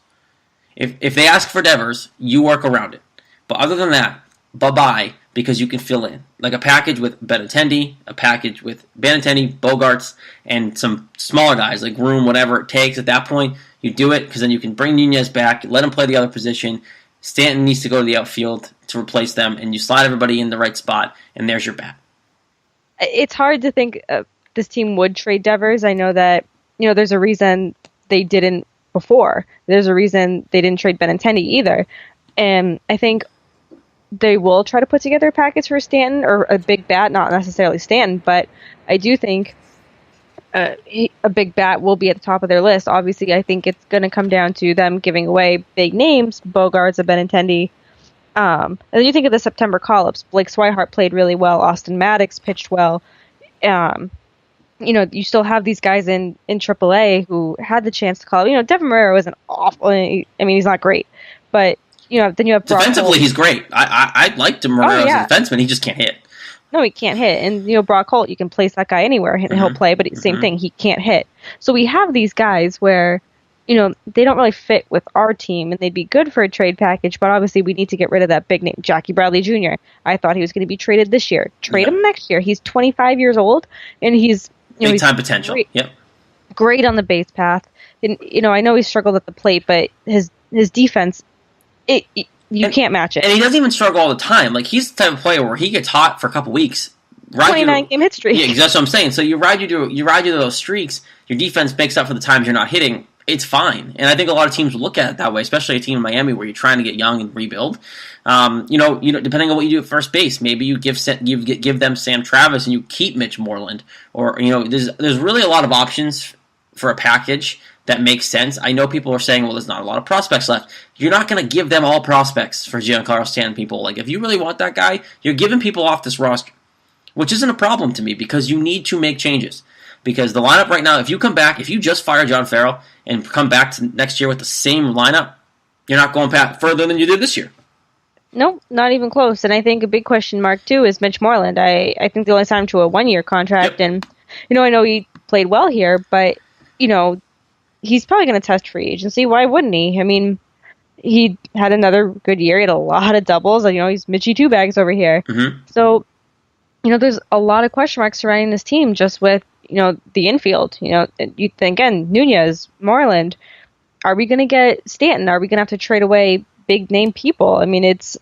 If they ask for Devers, you work around it. But other than that, bye-bye, because you can fill in. Like a package with Benintendi, a package with Benintendi, Bogarts, and some smaller guys like Room, whatever it takes. At that point, you do it, because then you can bring Nunez back, let him play the other position. Stanton needs to go to the outfield to replace them, and you slide everybody in the right spot, and there's your bat. It's hard to think this team would trade Devers. I know that there's a reason they didn't before. There's a reason they didn't trade Benintendi either. And I think they will try to put together a package for Stanton, or a big bat, not necessarily Stanton, but I do think a big bat will be at the top of their list. Obviously, I think it's going to come down to them giving away big names, Bogarts, a Benintendi. And then you think of the September call-ups. Blake Swihart played really well. Austin Maddox pitched well. You still have these guys in AAA who had the chance to call up. Devin Marrero isn't awful. I mean, he's not great, but then you have Brock defensively, Holt. He's great. I liked him as a defenseman. He just can't hit. No, he can't hit. And, Brock Holt, you can place that guy anywhere and he'll play, but same thing, he can't hit. So we have these guys where, they don't really fit with our team, and they'd be good for a trade package, but obviously we need to get rid of that big name, Jackie Bradley Jr. I thought he was going to be traded this year. Trade him next year. He's 25 years old, and he's... Big-time potential. Great on the base path. And, I know he struggled at the plate, but his defense... You can't match it. And he doesn't even struggle all the time. Like, he's the type of player where he gets hot for a couple weeks. 29-game hit streak. Yeah, that's what I'm saying. So you ride you to those streaks. Your defense makes up for the times you're not hitting. It's fine. And I think a lot of teams will look at it that way, especially a team in Miami where you're trying to get young and rebuild. Depending on what you do at first base, maybe you give them Sam Travis and you keep Mitch Moreland. Or, there's really a lot of options for a package that makes sense. I know people are saying, well, there's not a lot of prospects left. You're not going to give them all prospects for Giancarlo Stanton, people. Like, if you really want that guy, you're giving people off this roster, which isn't a problem to me because you need to make changes. Because the lineup right now, if you just fire John Farrell and come back to next year with the same lineup, you're not going back further than you did this year. Nope, not even close. And I think a big question mark, too, is Mitch Moreland. I think they only signed him to a 1-year contract. Yep. And, I know he played well here, but, he's probably going to test free agency. Why wouldn't he? I mean, he had another good year. He had a lot of doubles. He's Mitchie two-bags over here. Mm-hmm. So, there's a lot of question marks surrounding this team just with, the infield. You think, again, Nunez, Moreland. Are we going to get Stanton? Are we going to have to trade away big-name people? I mean, it's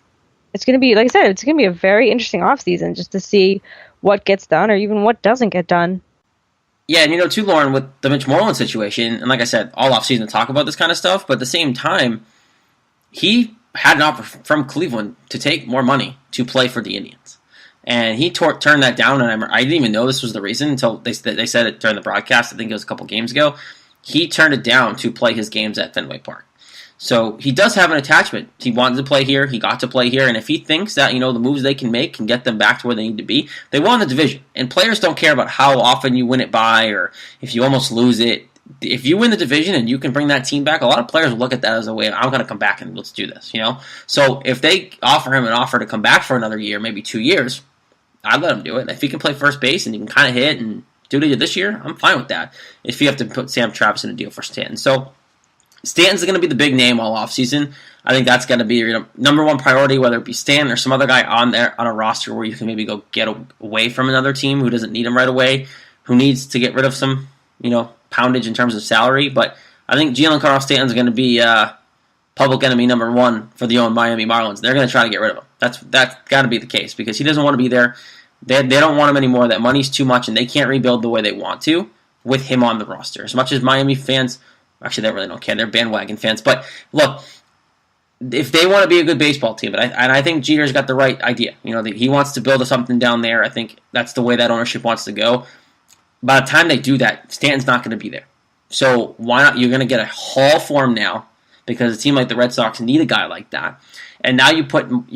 going to be, like I said, it's going to be a very interesting offseason just to see what gets done or even what doesn't get done. Yeah, and too, Lauren, with the Mitch Moreland situation, and like I said, all offseason to talk about this kind of stuff, but at the same time, he had an offer from Cleveland to take more money to play for the Indians. And he turned that down, and I didn't even know this was the reason until they said it during the broadcast. I think it was a couple games ago. He turned it down to play his games at Fenway Park. So he does have an attachment. He wanted to play here. He got to play here. And if he thinks that, the moves they can make can get them back to where they need to be, they won the division. And players don't care about how often you win it by or if you almost lose it. If you win the division and you can bring that team back, a lot of players will look at that as a way, I'm going to come back and let's do this, So if they offer him an offer to come back for another year, maybe 2 years, I'd let him do it. If he can play first base and he can kind of hit and do what he did this year, I'm fine with that. If you have to put Sam Travis in a deal for Stanton. So Stanton's going to be the big name all offseason. I think that's going to be your number one priority, whether it be Stanton or some other guy on a roster where you can maybe go get away from another team who doesn't need him right away, who needs to get rid of some, poundage in terms of salary. But I think Giancarlo Stanton's going to be public enemy number one for the old Miami Marlins. They're going to try to get rid of him. That's got to be the case because he doesn't want to be there. They don't want him anymore. That money's too much, and they can't rebuild the way they want to with him on the roster. As much as Miami fans... Actually, they really don't care. They're bandwagon fans. But look, if they want to be a good baseball team, and I think Jeter's got the right idea. He wants to build something down there. I think that's the way that ownership wants to go. By the time they do that, Stanton's not going to be there. So why not? You're going to get a haul for him now because a team like the Red Sox need a guy like that. And now you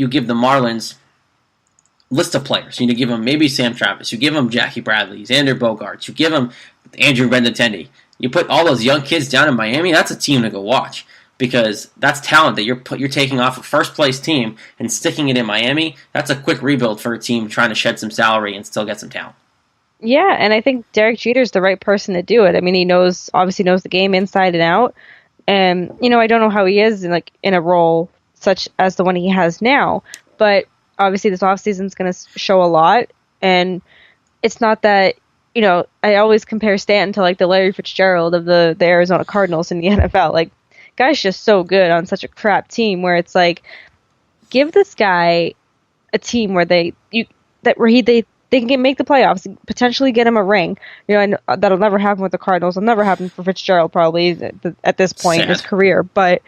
give the Marlins list of players. You give them maybe Sam Travis. You give them Jackie Bradley, Xander Bogaerts. You give them Andrew Benintendi. You put all those young kids down in Miami, that's a team to go watch because that's talent that you're taking off a first-place team and sticking it in Miami. That's a quick rebuild for a team trying to shed some salary and still get some talent. Yeah, and I think Derek Jeter's the right person to do it. I mean, he obviously knows the game inside and out. And, I don't know how he is in a role such as the one he has now, but obviously this offseason is going to show a lot. And it's not that, I always compare Stanton to the Larry Fitzgerald of the Arizona Cardinals in the NFL. Guy's just so good on such a crap team where it's give this guy a team where they can make the playoffs, potentially get him a ring. That'll never happen with the Cardinals. It'll never happen for Fitzgerald probably at this point in his career. But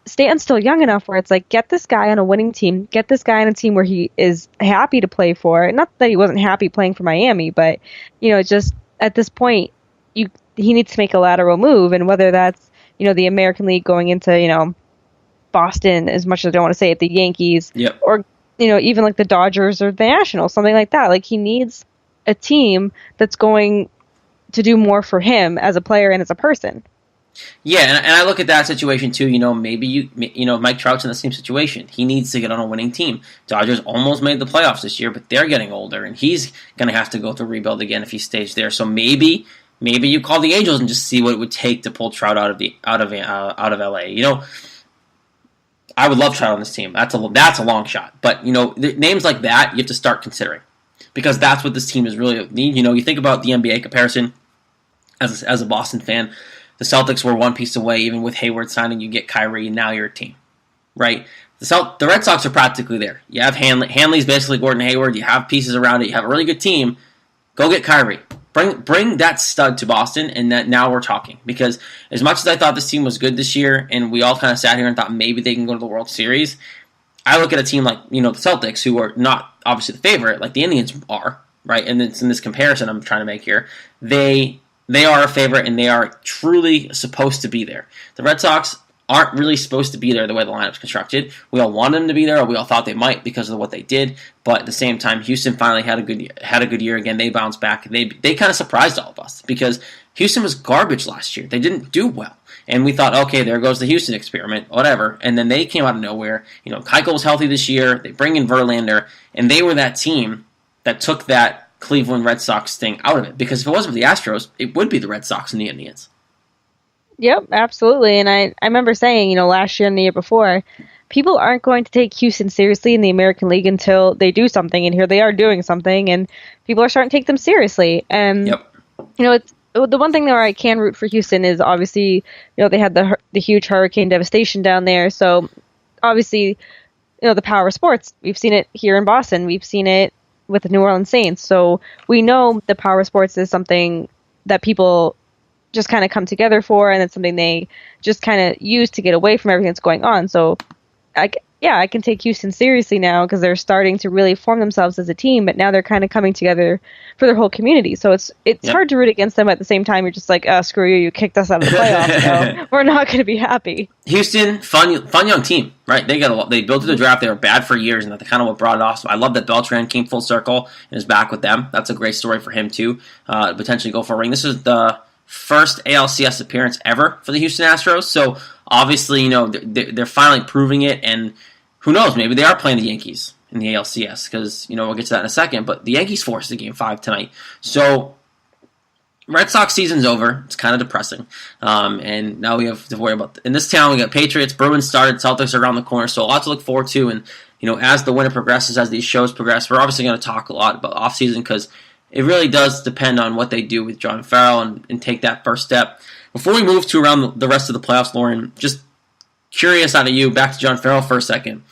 Stanton's still young enough where it's get this guy on a winning team, get this guy on a team where he is happy to play for. Not that he wasn't happy playing for Miami, but just at this point, he needs to make a lateral move, and whether that's the American League going into Boston, as much as I don't want to say it, the Yankees, yep. Or even the Dodgers or the Nationals, something like that. He needs a team that's going to do more for him as a player and as a person. Yeah, and I look at that situation too. Maybe Mike Trout's in the same situation. He needs to get on a winning team. Dodgers almost made the playoffs this year, but they're getting older, and he's going to have to go through rebuild again if he stays there. So maybe you call the Angels and just see what it would take to pull Trout out of LA. I would love Trout on this team. That's a long shot. But, names like that, you have to start considering. Because that's what this team is really need. You think about the NBA comparison as a Boston fan. The Celtics were one piece away. Even with Hayward signing, you get Kyrie, and now you're a team. Right? The Red Sox are practically there. You have Hanley. Hanley's basically Gordon Hayward. You have pieces around it. You have a really good team. Go get Kyrie. Bring that stud to Boston, and that now we're talking. Because as much as I thought this team was good this year, and we all kind of sat here and thought maybe they can go to the World Series, I look at a team like the Celtics, who are not obviously the favorite, like the Indians are, right? And it's in this comparison I'm trying to make here. They they are a favorite, and they are truly supposed to be there. The Red Sox aren't really supposed to be there the way the lineup's constructed. We all wanted them to be there, or we all thought they might because of what they did. But at the same time, Houston finally had a good year again. They bounced back. They kind of surprised all of us because Houston was garbage last year. They didn't do well. And we thought, okay, there goes the Houston experiment, whatever. And then they came out of nowhere. Keuchel was healthy this year. They bring in Verlander, and they were that team that took that Cleveland Red Sox thing out of it. Because if it wasn't for the Astros, it would be the Red Sox and the Indians. Yep, absolutely. And I remember saying, last year and the year before, people aren't going to take Houston seriously in the American League until they do something. And here they are doing something, and people are starting to take them seriously. And, yep. It's the one thing where I can root for Houston is obviously, they had the huge hurricane devastation down there. So obviously, the power of sports. We've seen it here in Boston. We've seen it with the New Orleans Saints. So we know the power of sports is something that people just kind of come together for, and it's something they just kind of use to get away from everything that's going on. So I can take Houston seriously now because they're starting to really form themselves as a team, but now they're kind of coming together for their whole community. So it's hard to root against them at the same time. You're just like, oh, screw you, you kicked us out of the playoffs, so we're not going to be happy. Houston, fun young team, right? They built the draft. They were bad for years, and that's kind of what brought it off. So I love that Beltran came full circle and is back with them. That's a great story for him too. Potentially go for a ring. This is the first ALCS appearance ever for the Houston Astros. So obviously, they're finally proving it, and who knows, maybe they are playing the Yankees in the ALCS because, we'll get to that in a second, but the Yankees forced the Game 5 tonight. So Red Sox season's over. It's kind of depressing. And now we have to worry about, in this town, we got Patriots, Bruins started, Celtics are around the corner, so a lot to look forward to. And, as the winter progresses, as these shows progress, we're obviously going to talk a lot about offseason because it really does depend on what they do with John Farrell and take that first step. Before we move to around the rest of the playoffs, Lauren, just curious out of you, back to John Farrell for a second.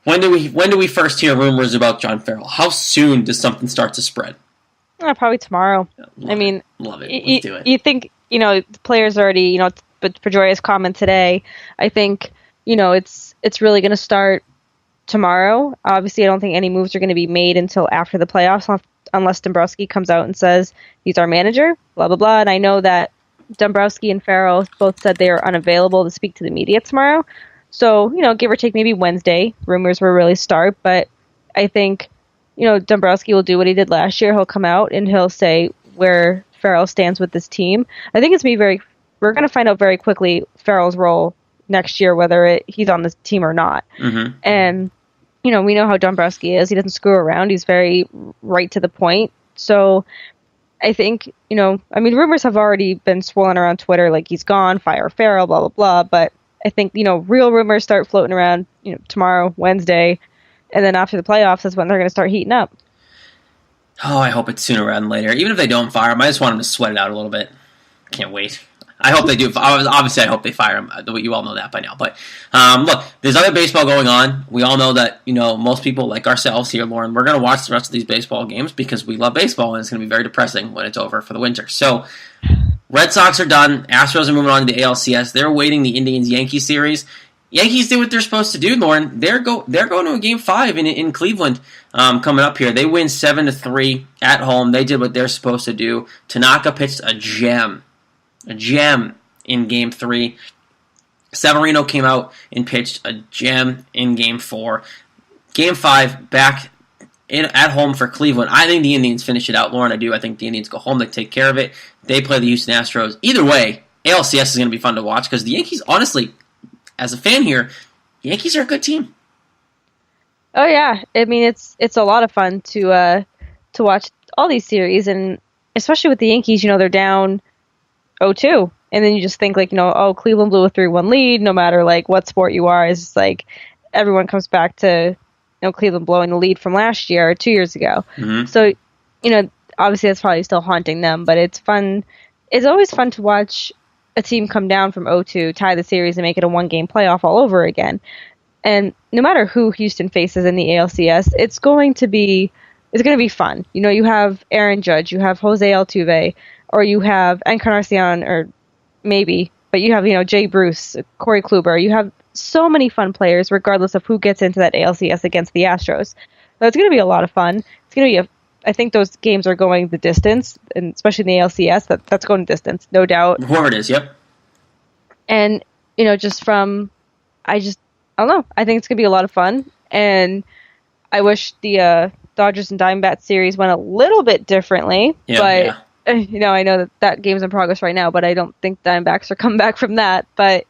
When do we first hear rumors about John Farrell? How soon does something start to spread? Probably tomorrow. Love it. Let's do it. You think, the players already, but Pedroia's comment today, I think, it's really going to start tomorrow. Obviously, I don't think any moves are going to be made until after the playoffs, unless Dombrowski comes out and says he's our manager, blah, blah, blah. And I know that Dombrowski and Farrell both said they are unavailable to speak to the media tomorrow. So, give or take maybe Wednesday, rumors will really start. But I think, Dombrowski will do what he did last year. He'll come out and he'll say where Farrell stands with this team. I think we're going to find out very quickly Farrell's role next year, whether he's on this team or not. Mm-hmm. And, we know how Dombrowski is. He doesn't screw around. He's very right to the point. So I think, rumors have already been swirling around Twitter, like he's gone, fire Farrell, blah, blah, blah. But I think, real rumors start floating around, tomorrow, Wednesday, and then after the playoffs is when they're going to start heating up. Oh, I hope it's sooner rather than later. Even if they don't fire him, I just want him to sweat it out a little bit. Can't wait. I hope they do. Obviously, I hope they fire him. You all know that by now. But look, there's other baseball going on. We all know that, most people like ourselves here, Lauren, we're going to watch the rest of these baseball games because we love baseball, and it's going to be very depressing when it's over for the winter. So, Red Sox are done. Astros are moving on to the ALCS. They're waiting the Indians-Yankees series. Yankees did what they're supposed to do, Lauren. They're going to a Game 5 in Cleveland coming up here. They win 7-3 at home. They did what they're supposed to do. Tanaka pitched a gem in Game 3. Severino came out and pitched a gem in Game 4. Game 5, back at home for Cleveland. I think the Indians finish it out, Lauren. I do. I think the Indians go home. They take care of it. They play the Houston Astros. Either way, ALCS is going to be fun to watch because the Yankees, honestly, as a fan here, the Yankees are a good team. Oh, yeah. I mean, it's a lot of fun to watch all these series, and especially with the Yankees, they're down 0-2. And then you just think Cleveland blew a 3-1 lead, no matter what sport you are. It's just everyone comes back to Cleveland blowing the lead from last year or 2 years ago. Mm-hmm. So, obviously that's probably still haunting them, but it's fun. It's always fun to watch a team come down from 0-2, tie the series, and make it a one-game playoff all over again. And no matter who Houston faces in the ALCS, it's going to be fun. You have Aaron Judge, you have Jose Altuve, or you have Encarnacion, or maybe, but you have, Jay Bruce, Corey Kluber. You have so many fun players, regardless of who gets into that ALCS against the Astros. So it's going to be a lot of fun. It's going to be I think those games are going the distance, and especially in the ALCS, that's going the distance, no doubt. Whoever it is, yep. And, I don't know. I think it's going to be a lot of fun. And I wish the Dodgers and Diamondbacks series went a little bit differently. I know that game's in progress right now, but I don't think Diamondbacks are coming back from that. But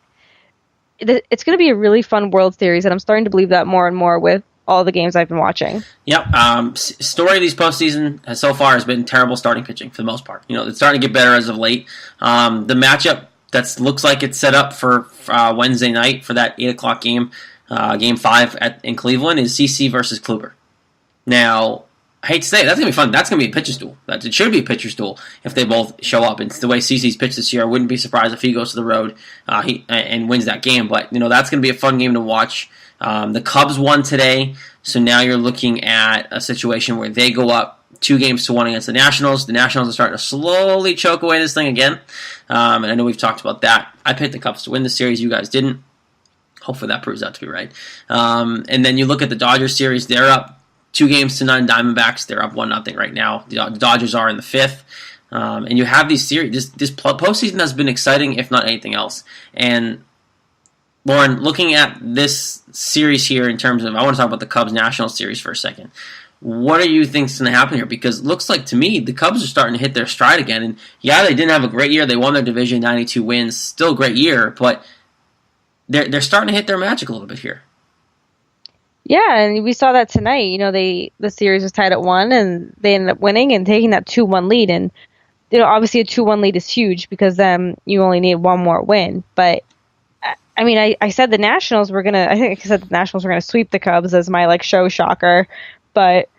it's going to be a really fun World Series, and I'm starting to believe that more and more with all the games I've been watching. Yep. Story of these postseason so far has been terrible starting pitching for the most part. It's starting to get better as of late. The matchup that looks like it's set up for Wednesday night for that 8 o'clock game, Game 5 in Cleveland, is CC versus Kluber. Now, I hate to say it, that's going to be fun. That's going to be a pitcher's duel. It should be a pitcher's duel if they both show up. And the way CC's pitched this year, I wouldn't be surprised if he goes to the road and wins that game. But, that's going to be a fun game to watch. The Cubs won today, so now you're looking at a situation where they go up 2-1 against the Nationals. The Nationals are starting to slowly choke away this thing again. And I know we've talked about that. I picked the Cubs to win the series. You guys didn't. Hopefully that proves out to be right. And then you look at the Dodgers series. They're up 2-0 Diamondbacks. They're up 1-0 right now. The Dodgers are in the 5th. And you have these series. This postseason has been exciting, if not anything else. And Lauren, looking at this series here in terms of, I want to talk about the Cubs-Nationals series for a second. What do you think is going to happen here? Because it looks like, to me, the Cubs are starting to hit their stride again. And yeah, they didn't have a great year. They won their division, 92 wins. Still a great year, but they're starting to hit their magic a little bit here. Yeah, and we saw that tonight. The series was tied at 1, and they ended up winning and taking that 2-1 lead. And, obviously a 2-1 lead is huge because then you only need one more win. But I said the Nationals were gonna sweep the Cubs as my show shocker, but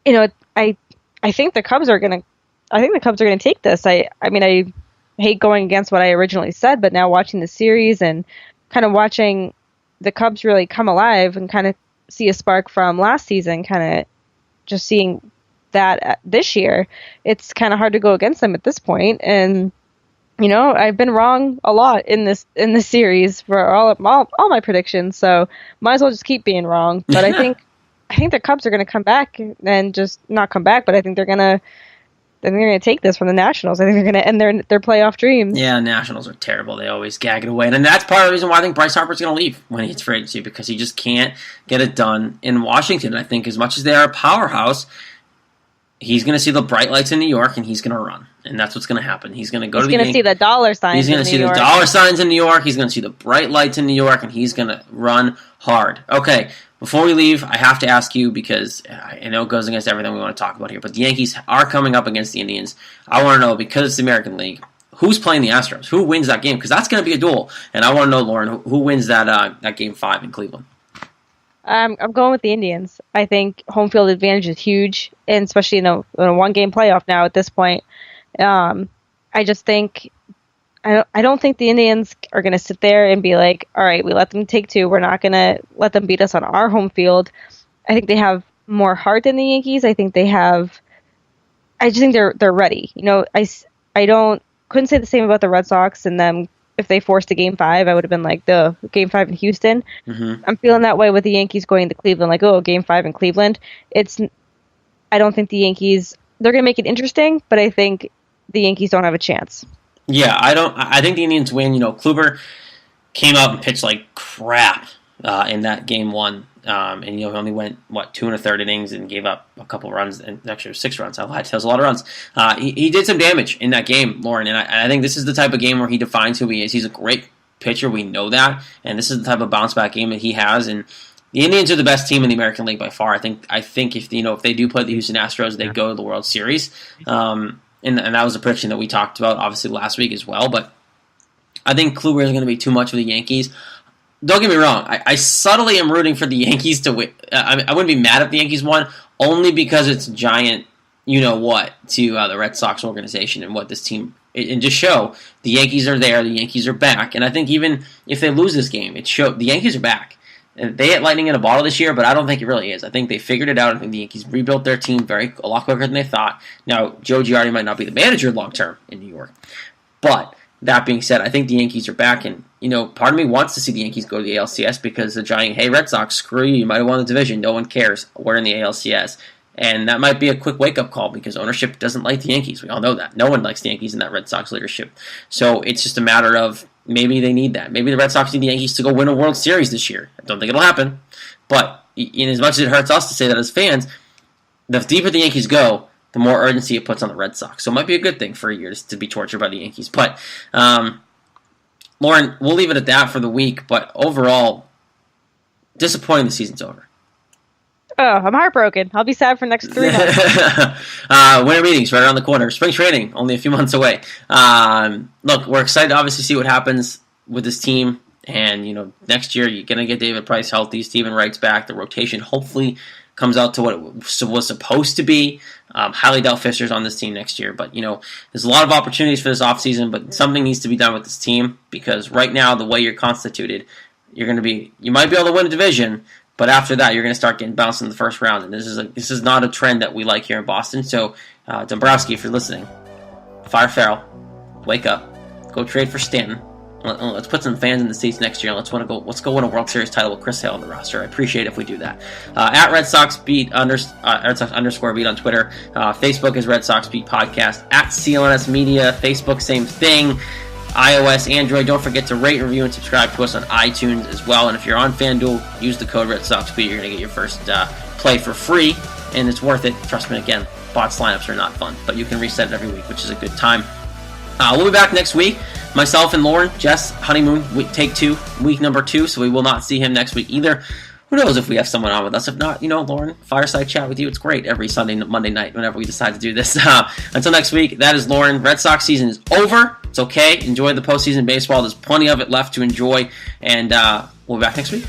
I think the Cubs are gonna take this. I hate going against what I originally said, but now watching the series and kind of watching the Cubs really come alive and kind of see a spark from last season, kind of just seeing that this year, it's kind of hard to go against them at this point. And I've been wrong a lot in this series for all my predictions, so might as well just keep being wrong. But I think the Cubs are going to come back and just not come back, but I think they're going to take this from the Nationals. I think they're going to end their playoff dreams. Yeah, Nationals are terrible. They always gag it away, and that's part of the reason why I think Bryce Harper's going to leave when he hits free agency, because he just can't get it done in Washington. I think as much as they are a powerhouse, he's going to see the bright lights in New York, and he's going to run. And that's what's going to happen. He's going to go to the He's going to see the dollar signs. He's going to see the dollar signs in New York. He's going to see the bright lights in New York, and he's going to run hard. Okay, before we leave, I have to ask you, because I know it goes against everything we want to talk about here, but the Yankees are coming up against the Indians. I want to know, because it's the American League, who's playing the Astros? Who wins that game? Because that's going to be a duel. And I want to know, Lauren, who wins that Game 5 in Cleveland? I'm going with the Indians. I think home field advantage is huge, and especially in a one-game playoff now at this point. I just think I don't think the Indians are going to sit there and be like, all right, we let them take 2. We're not going to let them beat us on our home field. I think they have more heart than the Yankees. I just think they're ready. Couldn't say the same about the Red Sox, and then if they forced a Game 5, I would have been like, the Game 5 in Houston. Mm-hmm. I'm feeling that way with the Yankees going to Cleveland, like, Game 5 in Cleveland. I don't think the Yankees, they're going to make it interesting, but I think the Yankees don't have a chance. Yeah, I think the Indians win. Kluber came out and pitched like crap in that Game 1. And he only went 2 1/3 innings and gave up a couple runs, and actually it was 6 runs. I lied. That was a lot of runs. He did some damage in that game, Lauren, and I think this is the type of game where he defines who he is. He's a great pitcher, we know that, and this is the type of bounce back game that he has. And the Indians are the best team in the American League by far. I think if they do play the Houston Astros, they go to the World Series. And that was a prediction that we talked about obviously last week as well. But I think Kluber is going to be too much for the Yankees. Don't get me wrong. I subtly am rooting for the Yankees to win. I wouldn't be mad if the Yankees won, only because it's giant, to the Red Sox organization and what this team, and just show the Yankees are there, the Yankees are back. And I think even if they lose this game, it showed the Yankees are back. And they had lightning in a bottle this year, but I don't think it really is. I think they figured it out. I think the Yankees rebuilt their team a lot quicker than they thought. Now, Joe Girardi might not be the manager long term in New York, but that being said, I think the Yankees are back, and part of me wants to see the Yankees go to the ALCS because the giant, hey, Red Sox, screw you might have won the division, no one cares. We're in the ALCS. And that might be a quick wake-up call because ownership doesn't like the Yankees. We all know that. No one likes the Yankees in that Red Sox leadership. So it's just a matter of maybe they need that. Maybe the Red Sox need the Yankees to go win a World Series this year. I don't think it'll happen. But in as much as it hurts us to say that as fans, the deeper the Yankees go, the more urgency it puts on the Red Sox. So it might be a good thing for a year to be tortured by the Yankees. But, Lauren, we'll leave it at that for the week. But overall, disappointing the season's over. Oh, I'm heartbroken. I'll be sad for the next 3 months. Winter meetings right around the corner. Spring training only a few months away. Look, we're excited to obviously see what happens with this team. And, next year you're going to get David Price healthy. Steven Wright's back. The rotation hopefully comes out to what it was supposed to be. Highly doubt Fisher's on this team next year. But, there's a lot of opportunities for this offseason, but something needs to be done with this team because right now, the way you're constituted, you might be able to win a division, but after that, you're going to start getting bounced in the first round. And this is not a trend that we like here in Boston. So, Dombrowski, if you're listening, fire Farrell, wake up, go trade for Stanton. Let's put some fans in the seats next year. And let's go win a World Series title with Chris Hale on the roster. I appreciate it if we do that. At Red Sox Beat Red Sox _ Beat on Twitter. Facebook is Red Sox Beat Podcast. At CLNS Media. Facebook, same thing. iOS, Android. Don't forget to rate, review, and subscribe to us on iTunes as well. And if you're on FanDuel, use the code Red Sox Beat. You're going to get your first play for free, and it's worth it. Trust me. Again, bots lineups are not fun, but you can reset it every week, which is a good time. We'll be back next week. Myself and Lauren, Jess, honeymoon, take 2, week number 2, so we will not see him next week either. Who knows if we have someone on with us. If not, Lauren, fireside chat with you. It's great every Monday night whenever we decide to do this. Until next week, that is Lauren. Red Sox season is over. It's okay. Enjoy the postseason baseball. There's plenty of it left to enjoy, and we'll be back next week.